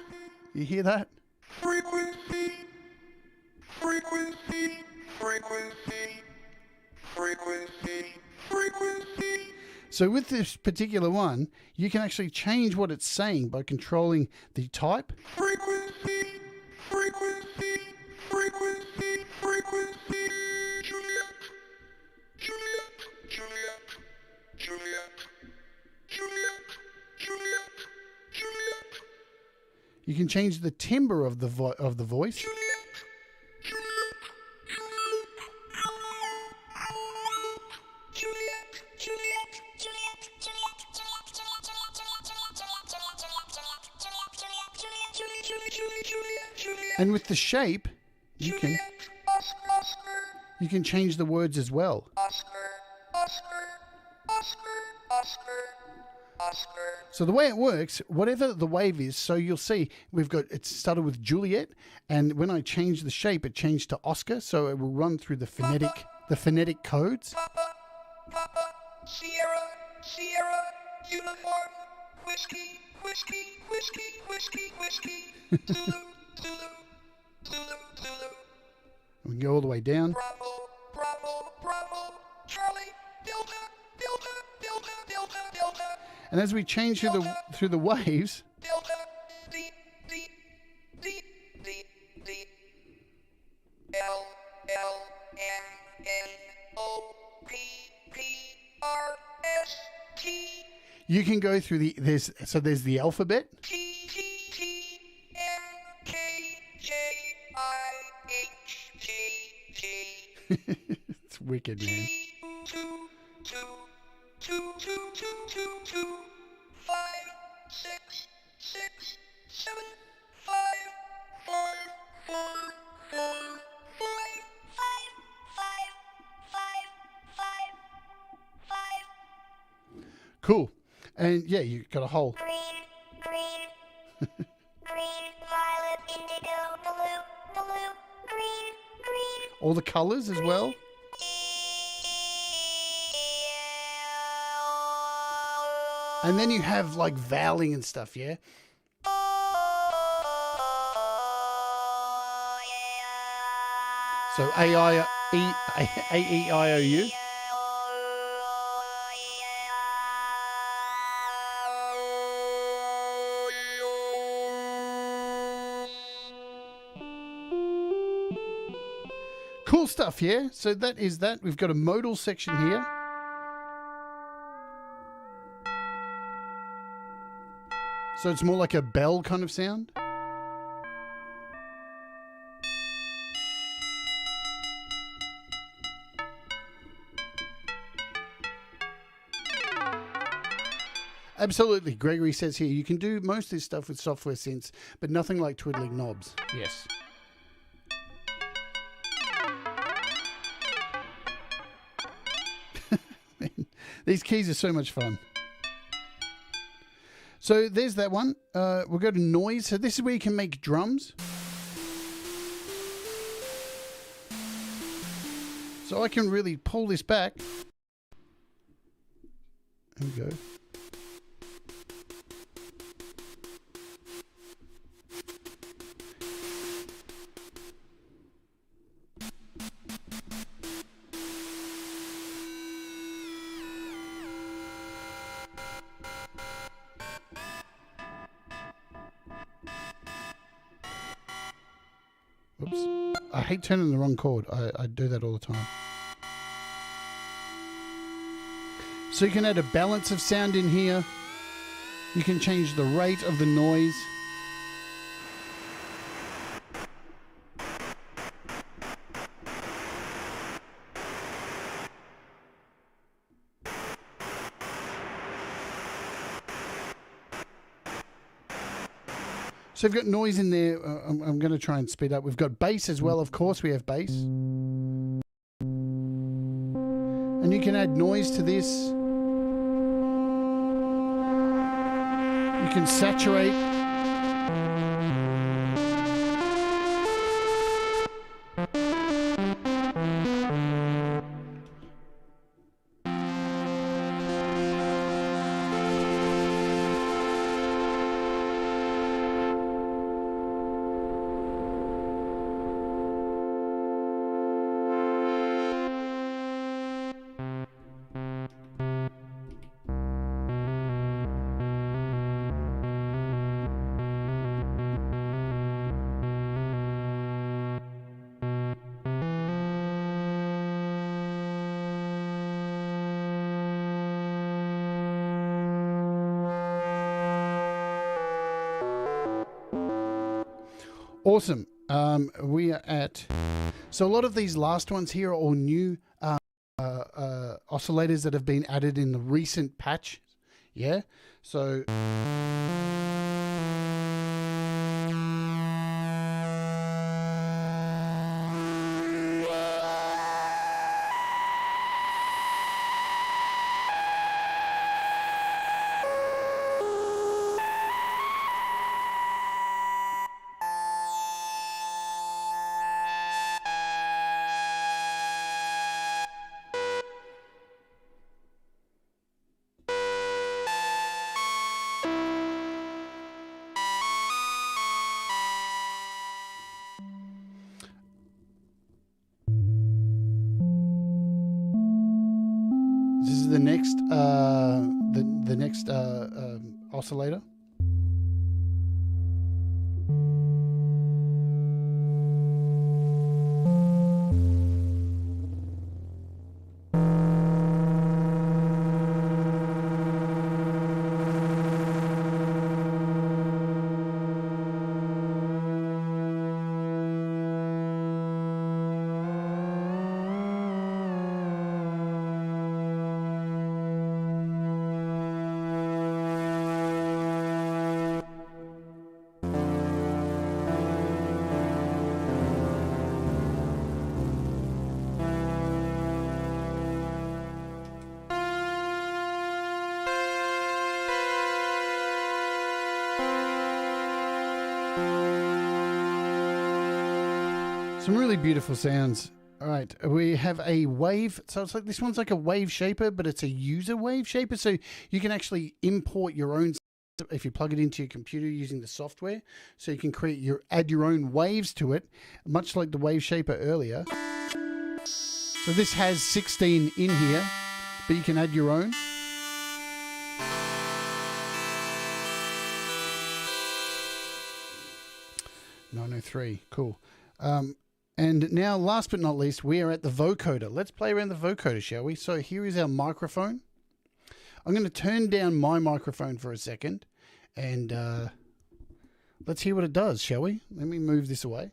You hear that? Frequency, frequency, frequency, frequency, frequency. So with this particular one, you can actually change what it's saying by controlling the type. Frequency, frequency, frequency, frequency. Juliet, Juliet, Juliet, Juliet, Juliet, Juliet, Juliet. You can change the timbre of the voice. Juliet, Juliet, Juliet, Juliet. And with the shape, you can change the words as well. So the way it works, whatever the wave is, so you'll see we've got, it started with Juliet, and when I change the shape, it changed to Oscar, so it will run through the phonetic codes. Papa, Sierra, Sierra, uniform, whiskey, whiskey, whiskey, whiskey, whiskey, Zulu, Zulu, Zulu, Zulu. We can go all the way down. Bravo, Bravo, Bravo, Charlie, Delta, Delta, Delta, Delta, Delta. And as we change through the waves, delta, D, D, D, D, D, L, L, N, N, O, P, P, R, S, T, you can go through there's the alphabet. T, T, T, N, K, J, I, H, G, G, It's wicked, man. two, two, two, two, two, two, two, 5, 6, 6, 7, 5, 4, 4, 4, 5, 5, 5. Cool. And yeah, you got a whole. Green, green, violet, indigo, blue, green, green. All the colors as well. And then you have like voweling and stuff, yeah? So A-E-I-O-U. Cool stuff, yeah? So that is that. We've got a modal section here. So it's more like a bell kind of sound. Absolutely. Gregory says here, you can do most of this stuff with software synths, but nothing like twiddling knobs. Yes. Man, these keys are so much fun. So there's that one. We'll go to noise. So this is where you can make drums. So I can really pull this back. There we go. Oops. I hate turning the wrong chord. I do that all the time. So you can add a balance of sound in here. You can change the rate of the noise. So we've got noise in there. I'm going to try and speed up. We've got bass as well. Of course, we have bass. And you can add noise to this. You can saturate. Awesome. We are at... So a lot of these last ones here are all new oscillators that have been added in the recent patch. Yeah? So... the next oscillator. Some really beautiful sounds. All right, we have a wave. So it's like this one's like a wave shaper, but it's a user wave shaper. So you can actually import your own if you plug it into your computer using the software. So you can add your own waves to it, much like the wave shaper earlier. So this has 16 in here, but you can add your own. .903, cool. And now, last but not least, we are at the vocoder. Let's play around the vocoder, shall we? So here is our microphone. I'm going to turn down my microphone for a second, and let's hear what it does, shall we? Let me move this away.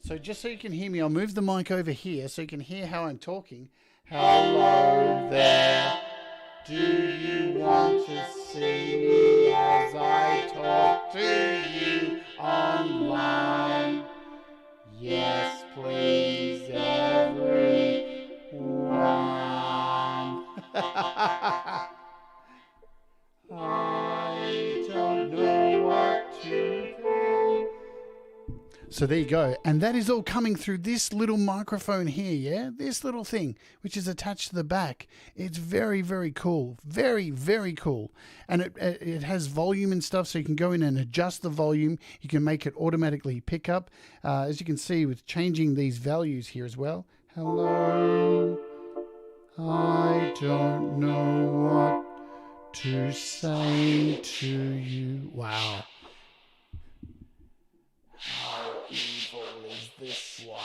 So just so you can hear me, I'll move the mic over here so you can hear how I'm talking. Hello there. Do you want to see me as I talk to you online? Yes, please, everyone. I don't know what to do. So there you go. And that is all coming through this little microphone here, yeah? This little thing, which is attached to the back. It's very, very cool. Very, very cool. And it has volume and stuff, so you can go in and adjust the volume. You can make it automatically pick up. As you can see, with changing these values here as well. Hello. I don't know what to say to you. Wow. How evil is this one?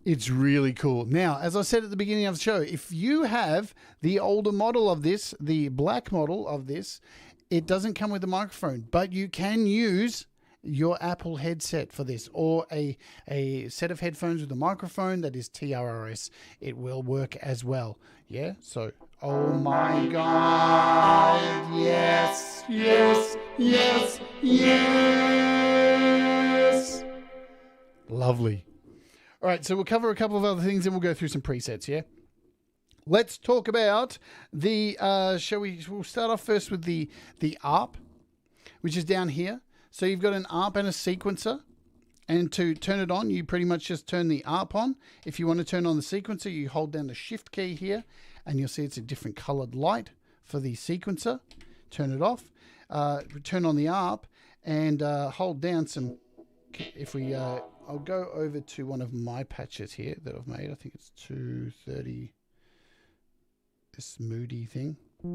It's really cool. Now, as I said at the beginning of the show, if you have the older model of this, the black model of this, it doesn't come with a microphone, but you can use your Apple headset for this, or a set of headphones with a microphone that is TRRS. It will work as well. Yeah, so, oh my God, yes, yes, yes, yes. Lovely. All right, so we'll cover a couple of other things and we'll go through some presets, yeah? Let's talk about the, we'll start off first with the ARP, which is down here. So you've got an ARP and a sequencer, and to turn it on, you pretty much just turn the ARP on. If you want to turn on the sequencer, you hold down the Shift key here, and you'll see it's a different colored light for the sequencer. Turn it off, turn on the ARP, and hold down some, if we... I'll go over to one of my patches here that I've made. I think it's 230, this moody thing. So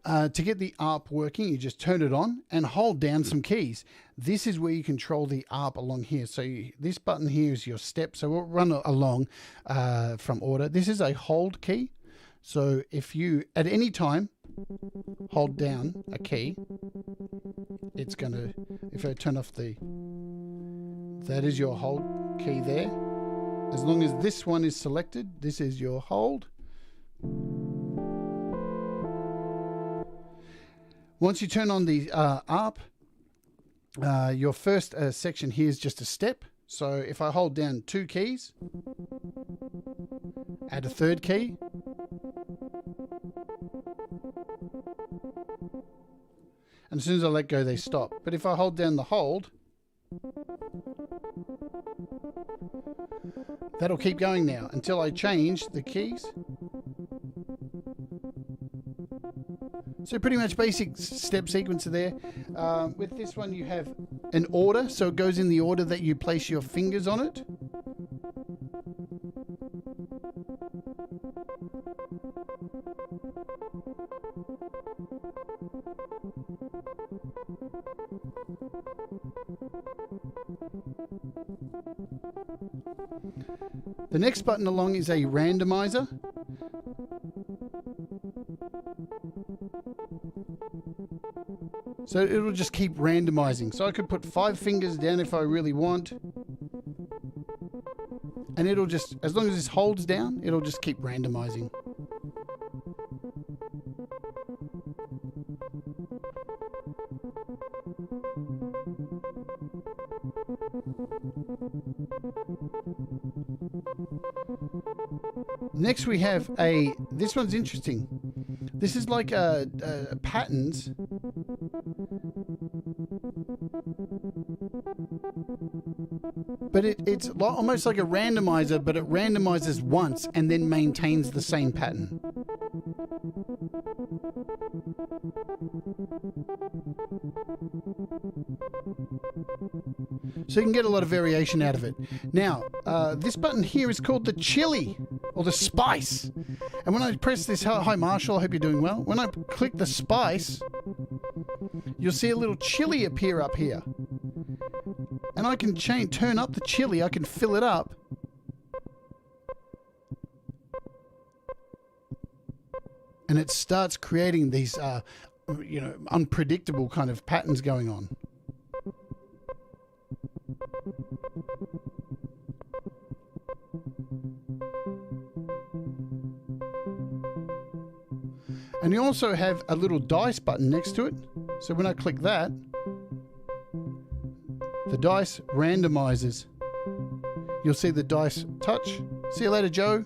to get the ARP working, you just turn it on and hold down some keys. This is where you control the ARP along here. So this button here is your step. So we'll run along from order. This is a hold key. So if you, at any time, hold down a key, it's going to, if I turn off the, that is your hold key there. As long as this one is selected, this is your hold. Once you turn on the ARP, your first section here is just a step. So if I hold down 2 keys, add a 3rd key, and as soon as I let go, they stop. But if I hold down the hold, that'll keep going now until I change the keys. So pretty much basic step sequencer there. With this one you have an order, so it goes in the order that you place your fingers on it. The next button along is a randomizer. So it'll just keep randomizing. So I could put 5 fingers down if I really want. And it'll just, as long as this holds down, it'll just keep randomizing. Next we have this one's interesting. This is like patterns. But it's almost like a randomizer, but it randomizes once and then maintains the same pattern. So you can get a lot of variation out of it. Now, this button here is called the chili, or the spice. And when I press this, hi Marshall, I hope you're doing well. When I click the spice, you'll see a little chili appear up here. And I can turn up the chili, I can fill it up. And it starts creating these, unpredictable kind of patterns going on. And you also have a little dice button next to it. So when I click that, the dice randomizes. You'll see the dice touch. See you later, Joe.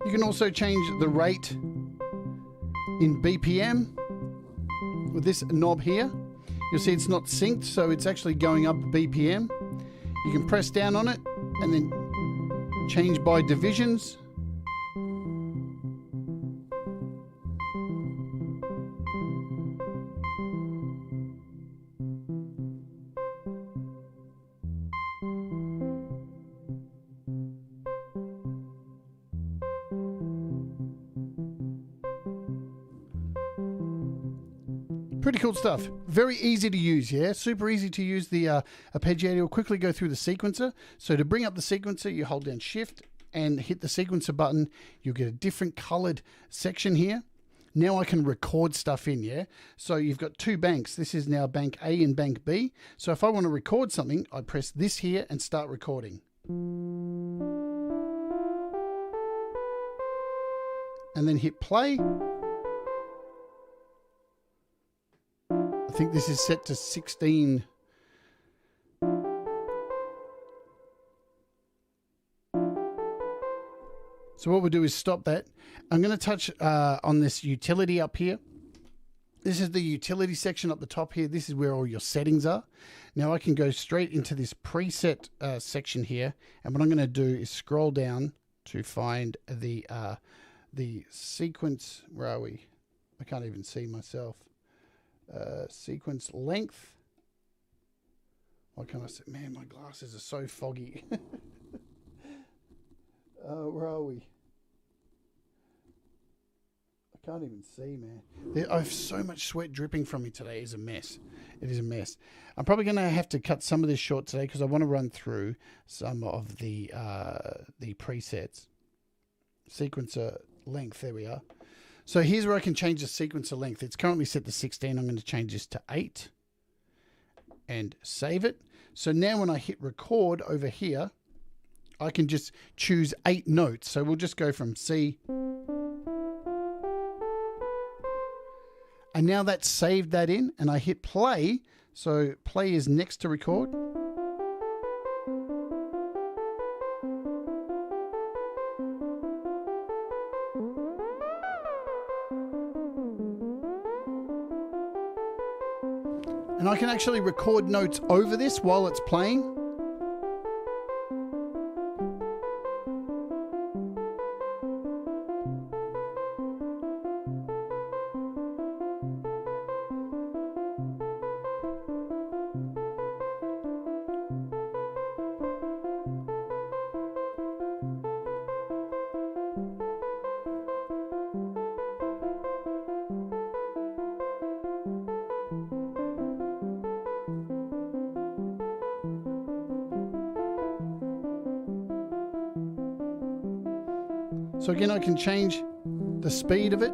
You can also change the rate in BPM with this knob here. You'll see it's not synced, so it's actually going up BPM. You can press down on it and then change by divisions. Pretty cool stuff. Very easy to use, yeah? Super easy to use the Arpeggiator. We'll quickly go through the sequencer. So to bring up the sequencer, you hold down Shift and hit the sequencer button. You'll get a different colored section here. Now I can record stuff in, yeah? So you've got 2 banks. This is now bank A and bank B. So if I want to record something, I press this here and start recording. And then hit play. I think this is set to 16. So what we'll do is stop that. I'm going to touch on this utility up here. This is the utility section up the top here. This is where all your settings are. Now I can go straight into this preset section here. And what I'm going to do is scroll down to find the sequence. Where are we? I can't even see myself. Sequence length. What can I say? Man, my glasses are so foggy. Where are we? I can't even see, man. I have so much sweat dripping from me today. It's a mess. It is a mess. I'm probably going to have to cut some of this short today because I want to run through some of the presets. Sequencer length. There we are. So here's where I can change the sequencer length. It's currently set to 16. I'm going to change this to 8 and save it. So now when I hit record over here, I can just choose 8 notes. So we'll just go from C. And now that's saved that in, and I hit play. So play is next to record. And I can actually record notes over this while it's playing. So again, I can change the speed of it.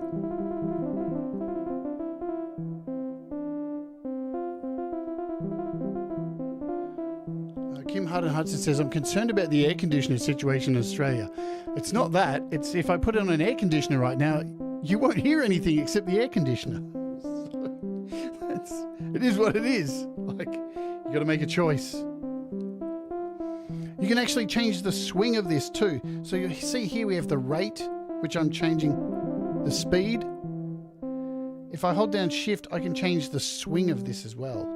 Kim Hudson says, I'm concerned about the air conditioner situation in Australia. It's not that. It's if I put it on an air conditioner right now, you won't hear anything except the air conditioner. It is what it is. Like, you got to make a choice. You can actually change the swing of this too. So you see here we have the rate, which I'm changing the speed. If I hold down shift, I can change the swing of this as well.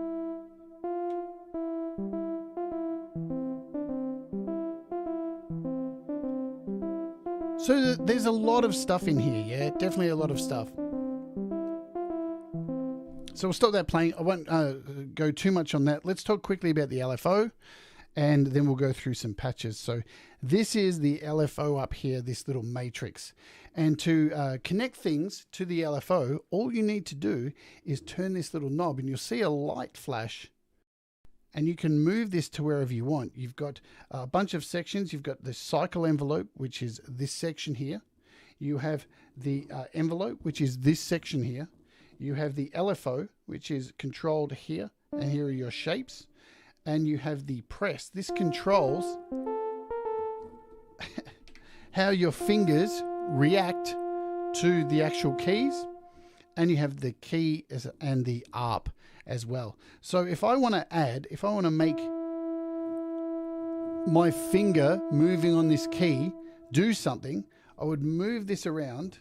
So there's a lot of stuff in here, yeah, definitely a lot of stuff. So we'll stop that playing. I won't go too much on that. Let's talk quickly about the LFO. And then we'll go through some patches. So this is the LFO up here, this little matrix. And to connect things to the LFO, all you need to do is turn this little knob and you'll see a light flash. And you can move this to wherever you want. You've got a bunch of sections. You've got the cycle envelope, which is this section here. You have the envelope, which is this section here. You have the LFO, which is controlled here. And here are your shapes. And you have the press. This controls how your fingers react to the actual keys. And you have the key and the ARP as well. So if I want to make my finger moving on this key do something, I would move this around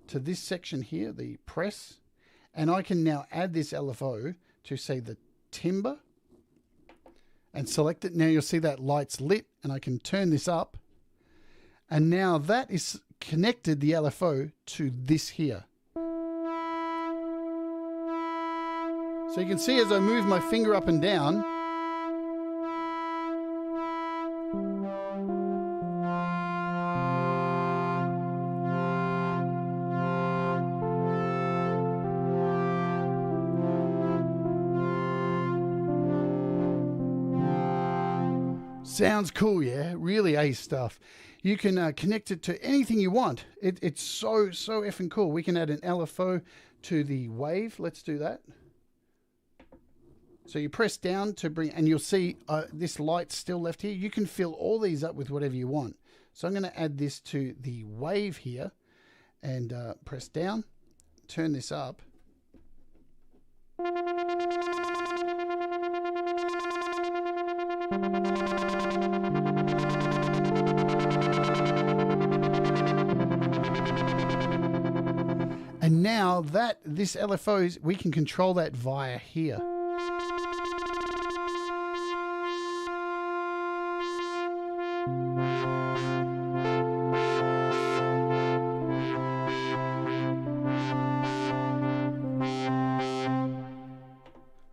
to this section here, the press. And I can now add this LFO to, say, the timbre. And select it. Now you'll see that light's lit and I can turn this up. And now that is connected, the LFO, to this here. So you can see as I move my finger up and down, sounds cool, yeah? Really ace stuff. You can connect it to anything you want. It's so effing cool. We can add an LFO to the wave. Let's do that. So you press down to bring, and you'll see this light's still left here. You can fill all these up with whatever you want. So I'm going to add this to the wave here and press down, turn this up. And now Now that this LFO, we can control that via here.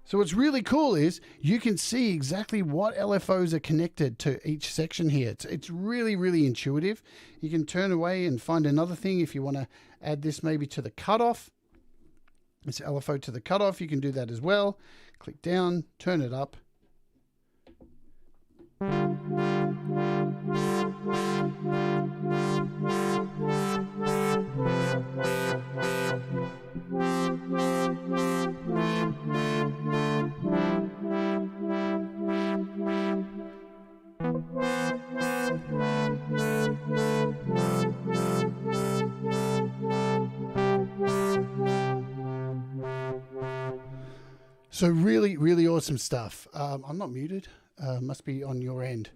So what's really cool is you can see exactly what LFOs are connected to each section here. It's really, really intuitive. You can turn away and find another thing if you want to add this maybe to the cutoff. This LFO to the cutoff, you can do that as well. Click down, turn it up. So really, really awesome stuff. I'm not muted. Must be on your end.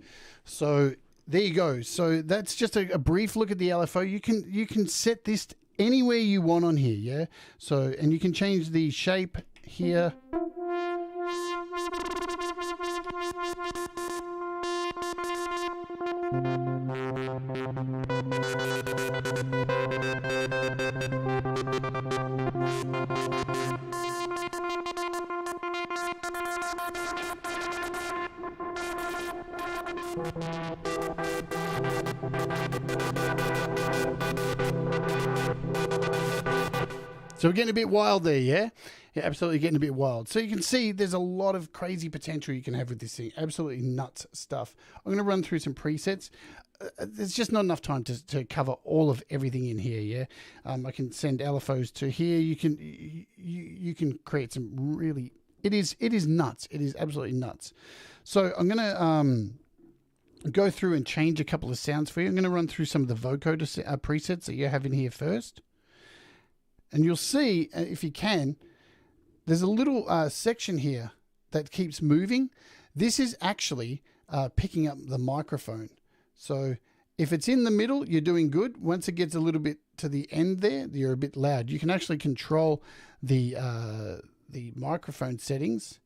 So there you go. So that's just a brief look at the LFO. You can set this anywhere you want on here, yeah? So, and you can change the shape here. So we're getting a bit wild there, yeah? Yeah, absolutely getting a bit wild. So you can see there's a lot of crazy potential you can have with this thing. Absolutely nuts stuff. I'm going to run through some presets. There's just not enough time to cover all of everything in here, yeah? I can send LFOs to here. You can create some really... It is nuts. It is absolutely nuts. So I'm going to go through and change a couple of sounds for you. I'm going to run through some of the vocoder presets that you have in here first. And you'll see, if you can, there's a little section here that keeps moving. This is actually picking up the microphone. So if it's in the middle, you're doing good. Once it gets a little bit to the end there, you're a bit loud. You can actually control the microphone settings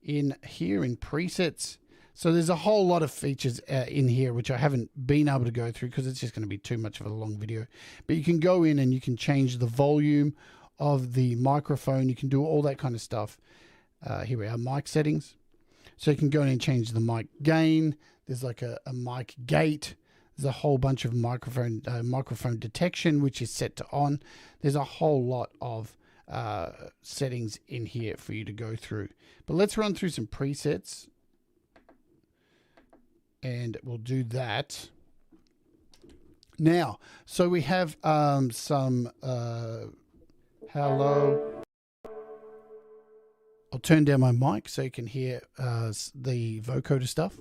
in here in presets. So there's a whole lot of features in here, which I haven't been able to go through because it's just going to be too much of a long video. But you can go in and you can change the volume of the microphone. You can do all that kind of stuff. Here we are, mic settings. So you can go in and change the mic gain. There's like a mic gate. There's a whole bunch of microphone detection, which is set to on. There's a whole lot of settings in here for you to go through. But let's run through some presets. And we'll do that now. So we have some hello. I'll turn down my mic so you can hear the vocoder stuff.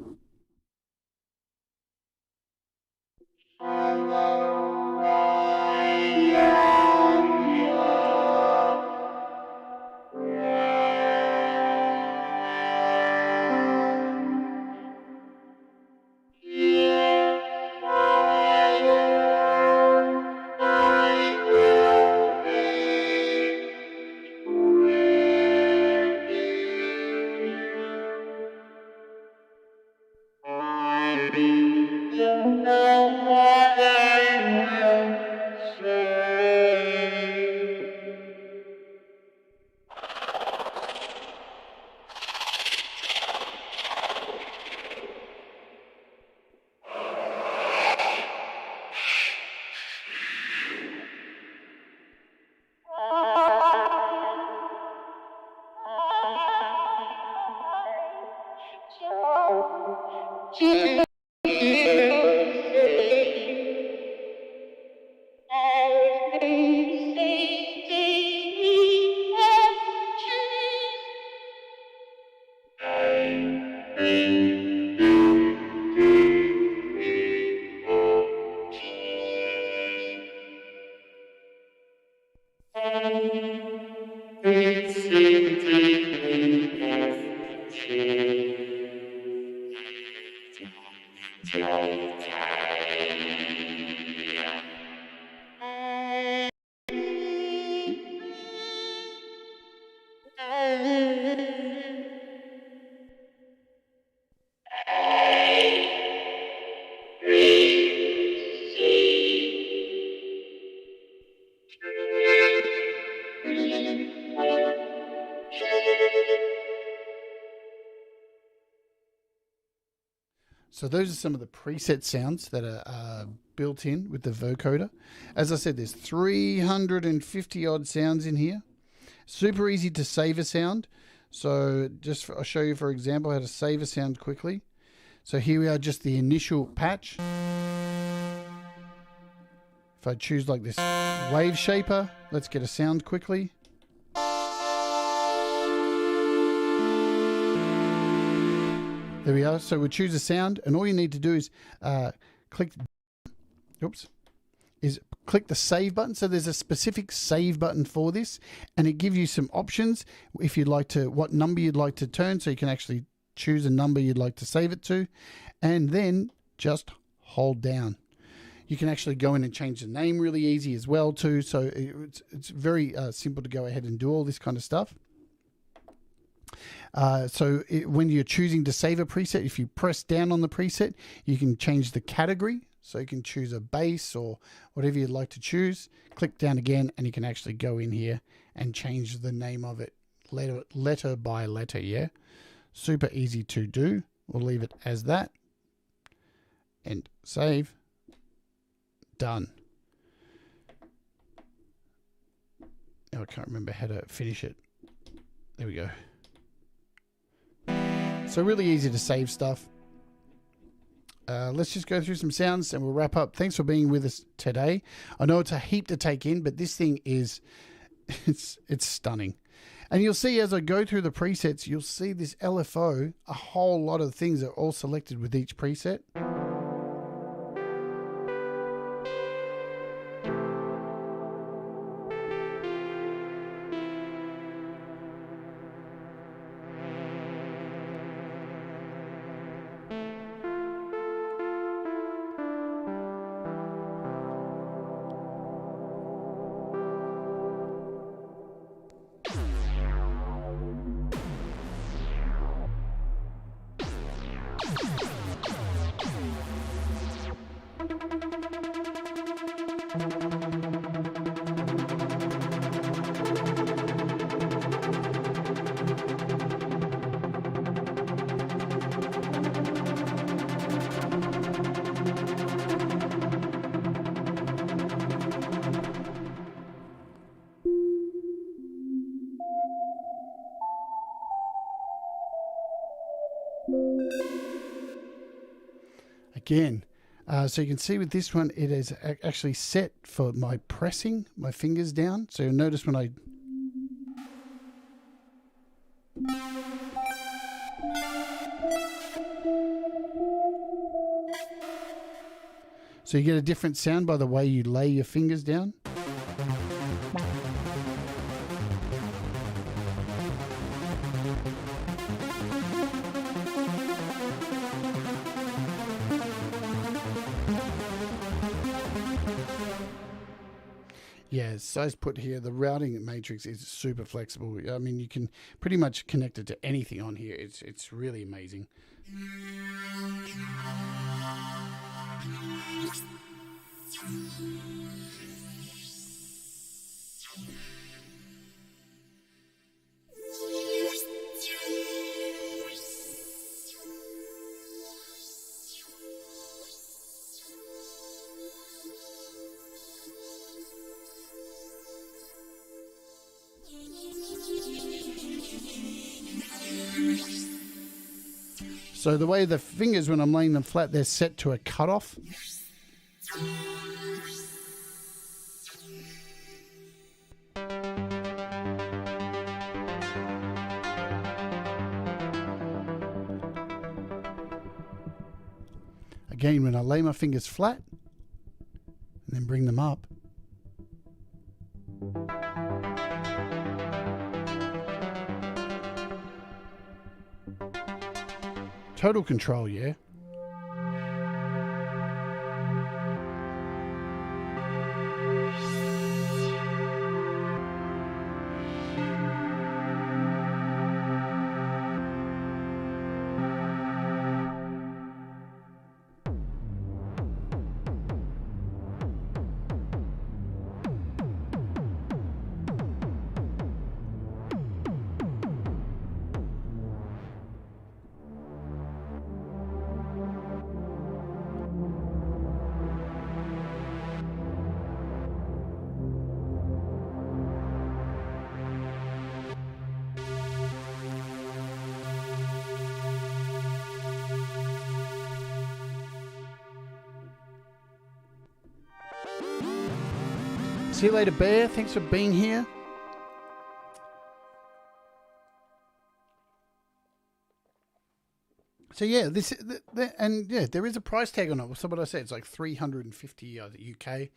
So those are some of the preset sounds that are built in with the vocoder. As I said, there's 350 odd sounds in here. Super easy to save a sound. So I'll show you, for example, how to save a sound quickly. So here we are, just the initial patch. If I choose like this wave shaper, let's get a sound quickly. There we are. So we'll choose a sound, and all you need to do is click the save button. So there's a specific save button for this, and it gives you some options if you'd like to, what number you'd like to turn, so you can actually choose a number you'd like to save it to, and then just hold down. You can actually go in and change the name really easy as well too. So it's very simple to go ahead and do all this kind of stuff. When you're choosing to save a preset, if you press down on the preset, you can change the category. So you can choose a bass or whatever you'd like to choose. Click down again, and you can actually go in here and change the name of it letter by letter. Yeah, super easy to do. We'll leave it as that and save. Done. Oh, I can't remember how to finish it. There we go. So really easy to save stuff. Let's just go through some sounds and we'll wrap up. Thanks for being with us today. I know it's a heap to take in, but this thing is, it's stunning. And you'll see as I go through the presets, you'll see this LFO, a whole lot of things are all selected with each preset. Again, so you can see with this one, it is actually set for my pressing my fingers down. So you'll notice when I so you get a different sound by the way you lay your fingers down. Yeah, so as put here, the routing matrix is super flexible. I mean, you can pretty much connect it to anything on here. It's really amazing. So the way the fingers, when I'm laying them flat, they're set to a cutoff. Again, when I lay my fingers flat and then bring them up, total control, yeah. See you later, Bear. Thanks for being here. So yeah, there is a price tag on it. So what I said, it's like $350 UK.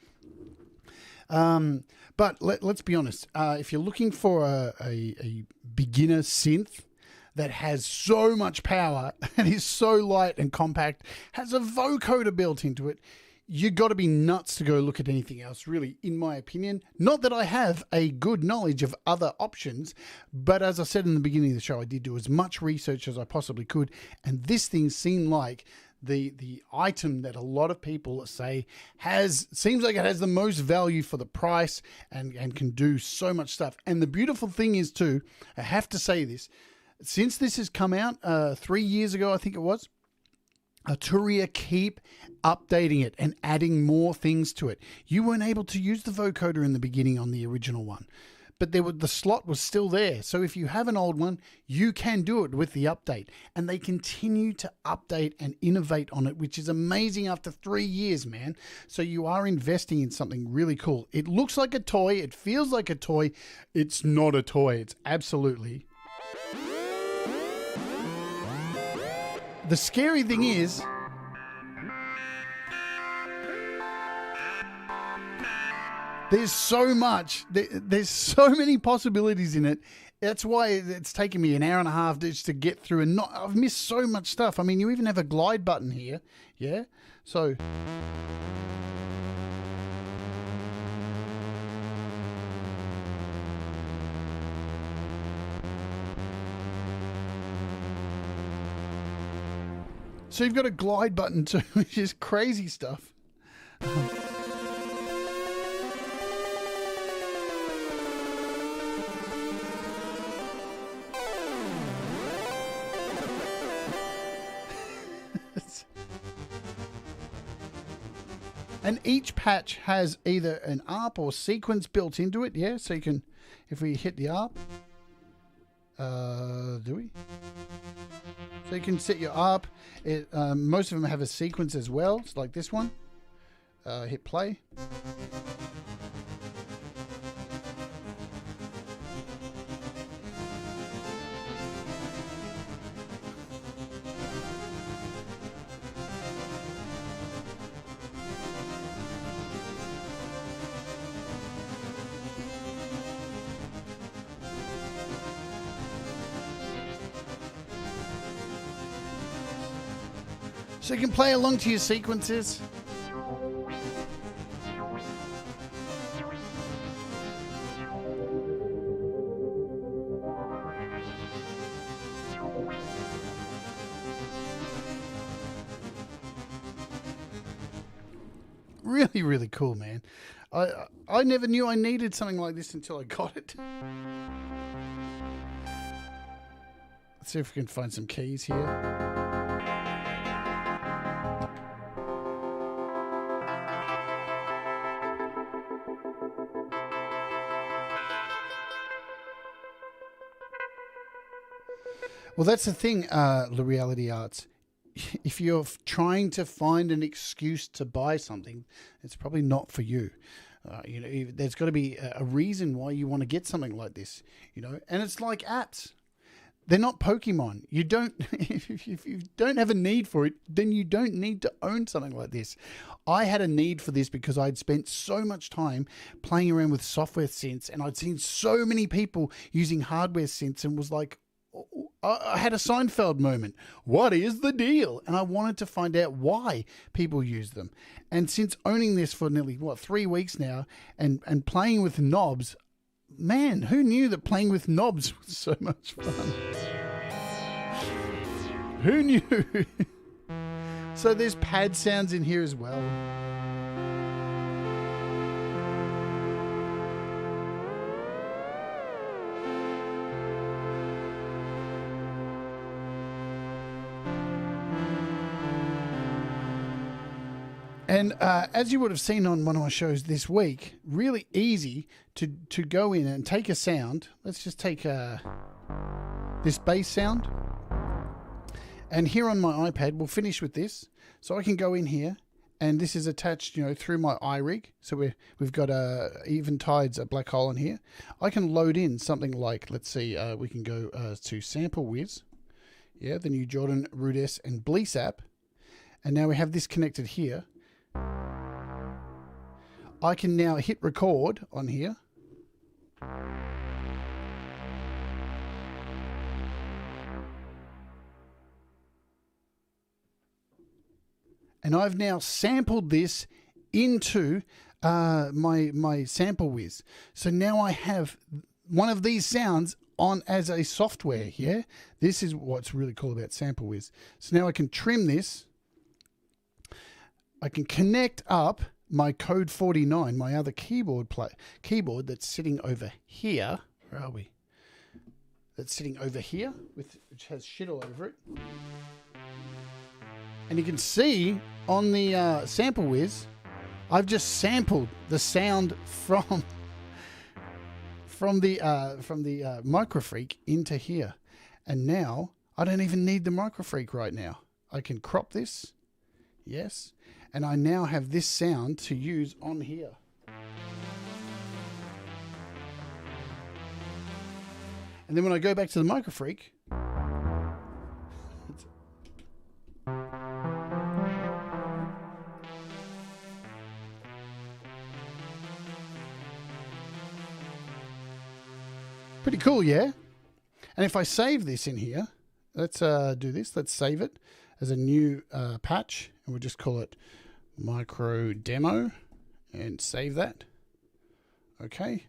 But let's be honest. If you're looking for a beginner synth that has so much power and is so light and compact, has a vocoder built into it, you got to be nuts to go look at anything else, really, in my opinion. Not that I have a good knowledge of other options, but as I said in the beginning of the show, I did do as much research as I possibly could, and this thing seemed like the item that a lot of people say seems like it has the most value for the price and can do so much stuff. And the beautiful thing is too, I have to say this, since this has come out 3 years ago, I think it was, Arturia keep updating it and adding more things to it. You weren't able to use the vocoder in the beginning on the original one, but the slot was still there. So if you have an old one, you can do it with the update. And they continue to update and innovate on it, which is amazing after 3 years, man. So you are investing in something really cool. It looks like a toy. It feels like a toy. It's not a toy. It's absolutely... The scary thing is, there's so much, there's so many possibilities in it. That's why it's taken me an hour and a half just to get through, and I've missed so much stuff. I mean, you even have a glide button here, yeah? So... So you've got a glide button too, which is crazy stuff. And each patch has either an ARP or sequence built into it, yeah? So you can, if we hit the ARP, do we? So you can set your ARP. Most of them have a sequence as well. It's like this one. Hit play. So you can play along to your sequences. Really, really cool, man. I never knew I needed something like this until I got it. Let's see if we can find some keys here. Well, that's the thing, the Reality Arts. If you're trying to find an excuse to buy something, it's probably not for you. You know, there's got to be a reason why you want to get something like this. You know, and it's like apps. They're not Pokemon. You don't. If you don't have a need for it, then you don't need to own something like this. I had a need for this because I'd spent so much time playing around with software synths, and I'd seen so many people using hardware synths, and was like, I had a Seinfeld moment. What is the deal? And I wanted to find out why people use them. And since owning this for nearly, 3 weeks now and playing with knobs, man, who knew that playing with knobs was so much fun? Who knew? So there's pad sounds in here as well. And as you would have seen on one of my shows this week, really easy to go in and take a sound. Let's just take this bass sound. And here on my iPad, we'll finish with this. So I can go in here and this is attached, you know, through my iRig. So we've got a Eventide's a black hole in here. I can load in something like, let's see, we can go to Sample Wiz, yeah, the new Jordan, Rudess, and Blease app, and now we have this connected here. I can now hit record on here. And I've now sampled this into my Sample Wiz. So now I have one of these sounds on as a software, yeah? This is what's really cool about Sample Wiz. So now I can trim this. I can connect up my Code 49, my other keyboard that's sitting over here. Where are we? That's sitting over here, which has shit all over it. And you can see on the Sample Wiz, I've just sampled the sound from the MicroFreak into here. And now I don't even need the MicroFreak right now. I can crop this, yes, and I now have this sound to use on here. And then when I go back to the MicroFreak, pretty cool, yeah? And if I save this in here, let's do this. Let's save it as a new patch, and we'll just call it Micro Demo and save that. Okay.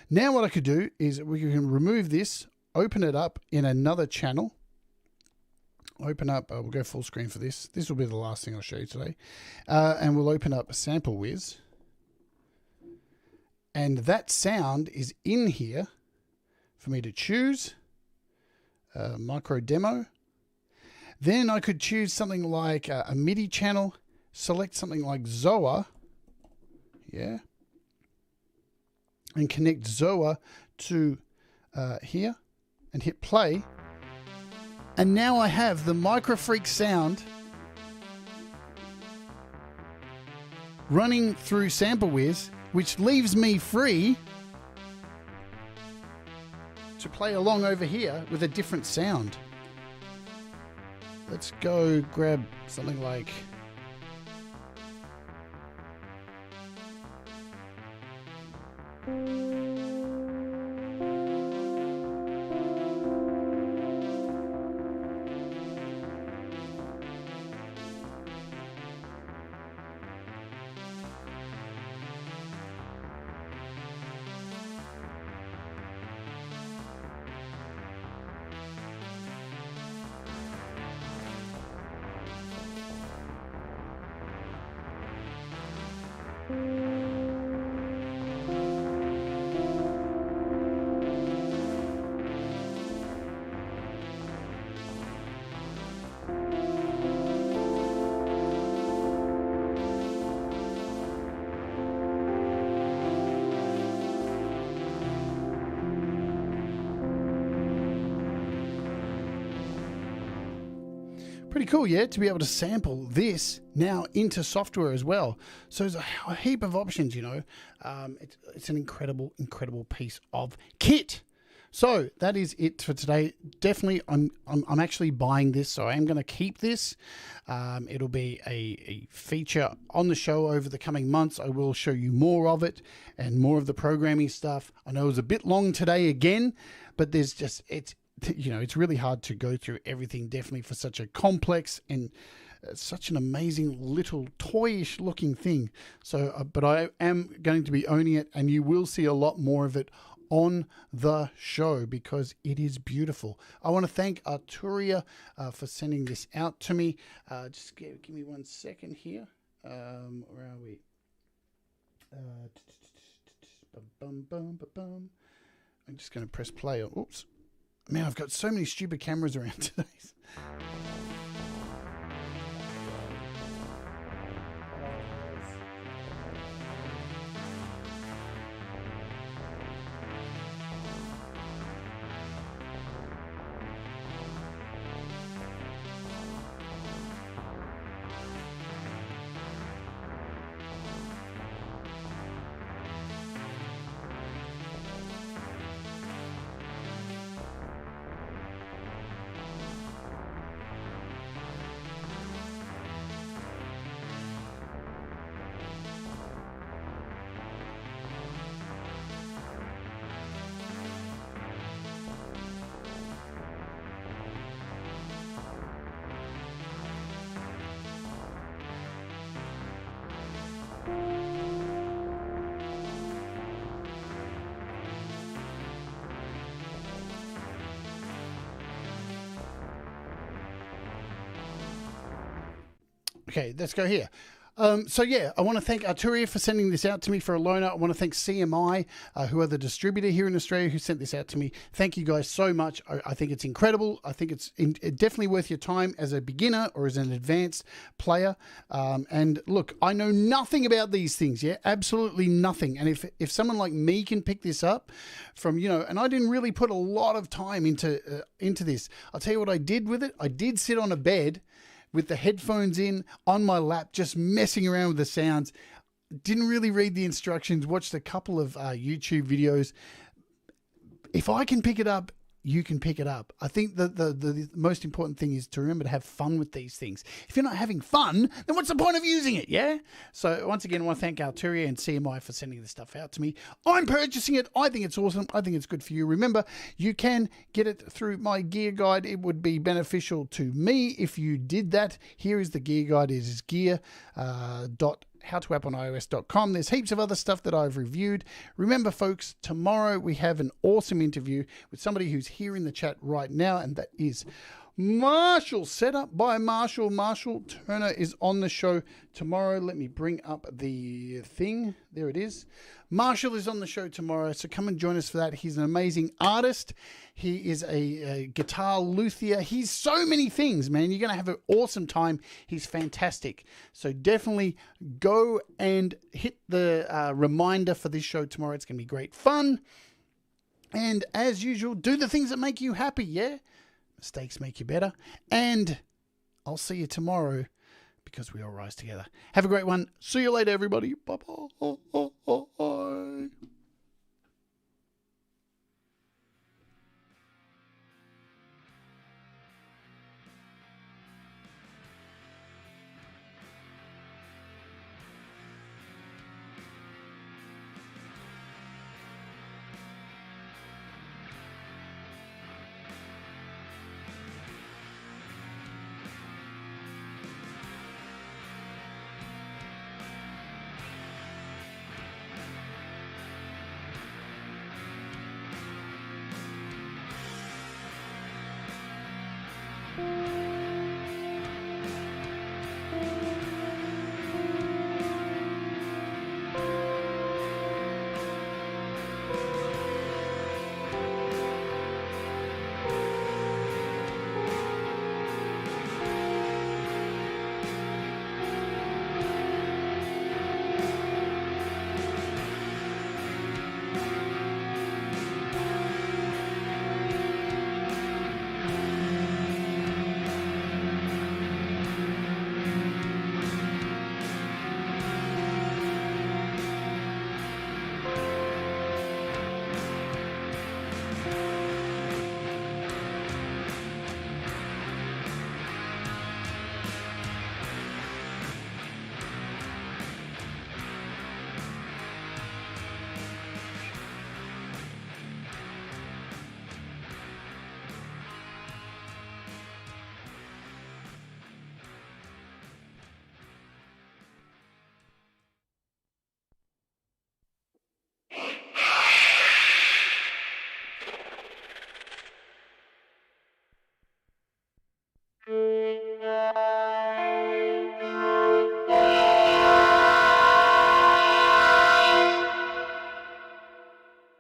Now what I could do is we can remove this, open it up in another channel. Open up, we'll go full screen for this. This will be the last thing I'll show you today. And we'll open up Sample Wiz. And that sound is in here for me to choose, micro demo. Then I could choose something like a MIDI channel, select something like Zoa, yeah, and connect Zoa to here and hit play. And now I have the MicroFreak sound running through Sample Wiz, which leaves me free to play along over here with a different sound. Let's go grab something like pretty cool, yeah, to be able to sample this now into software as well. So there's a heap of options, you know. It's an incredible, incredible piece of kit. So that is it for today. Definitely, I'm actually buying this, so I am going to keep this. It'll be a feature on the show over the coming months. I will show you more of it and more of the programming stuff. I know it was a bit long today again, but there's just, you know, it's really hard to go through everything, definitely for such a complex and such an amazing little toyish looking thing. So, but I am going to be owning it, and you will see a lot more of it on the show because it is beautiful. I want to thank Arturia for sending this out to me. Just give me 1 second here. Where are we? I'm just going to press play. Oops. Man, I've got so many stupid cameras around today. Okay, let's go here. So yeah, I want to thank Arturia for sending this out to me for a loaner. I want to thank CMI, who are the distributor here in Australia, who sent this out to me. Thank you guys so much. I think it's incredible. I think it's definitely worth your time as a beginner or as an advanced player. And look, I know nothing about these things, yeah, absolutely nothing. And if someone like me can pick this up from, you know, and I didn't really put a lot of time into this. I'll tell you what I did with it. I did sit on a bed with the headphones in on my lap, just messing around with the sounds. Didn't really read the instructions, watched a couple of YouTube videos. If I can pick it up, you can pick it up. I think the most important thing is to remember to have fun with these things. If you're not having fun, then what's the point of using it, yeah? So once again, I want to thank Arturia and CMI for sending this stuff out to me. I'm purchasing it. I think it's awesome. I think it's good for you. Remember, you can get it through my gear guide. It would be beneficial to me if you did that. Here is the gear guide. It is gear.howtoappoниos.com. There's heaps of other stuff that I've reviewed. Remember, folks, tomorrow we have an awesome interview with somebody who's here in the chat right now, and that is Marshall, set up by Marshall. Marshall Turner is on the show tomorrow. Let me bring up the thing. There it is. Marshall is on the show tomorrow, so come and join us for that. He's an amazing artist. He is a guitar luthier. He's so many things, man. You're going to have an awesome time. He's fantastic. So definitely go and hit the reminder for this show tomorrow. It's going to be great fun. And as usual, do the things that make you happy, yeah? Mistakes make you better. And I'll see you tomorrow because we all rise together. Have a great one. See you later, everybody. Bye-bye.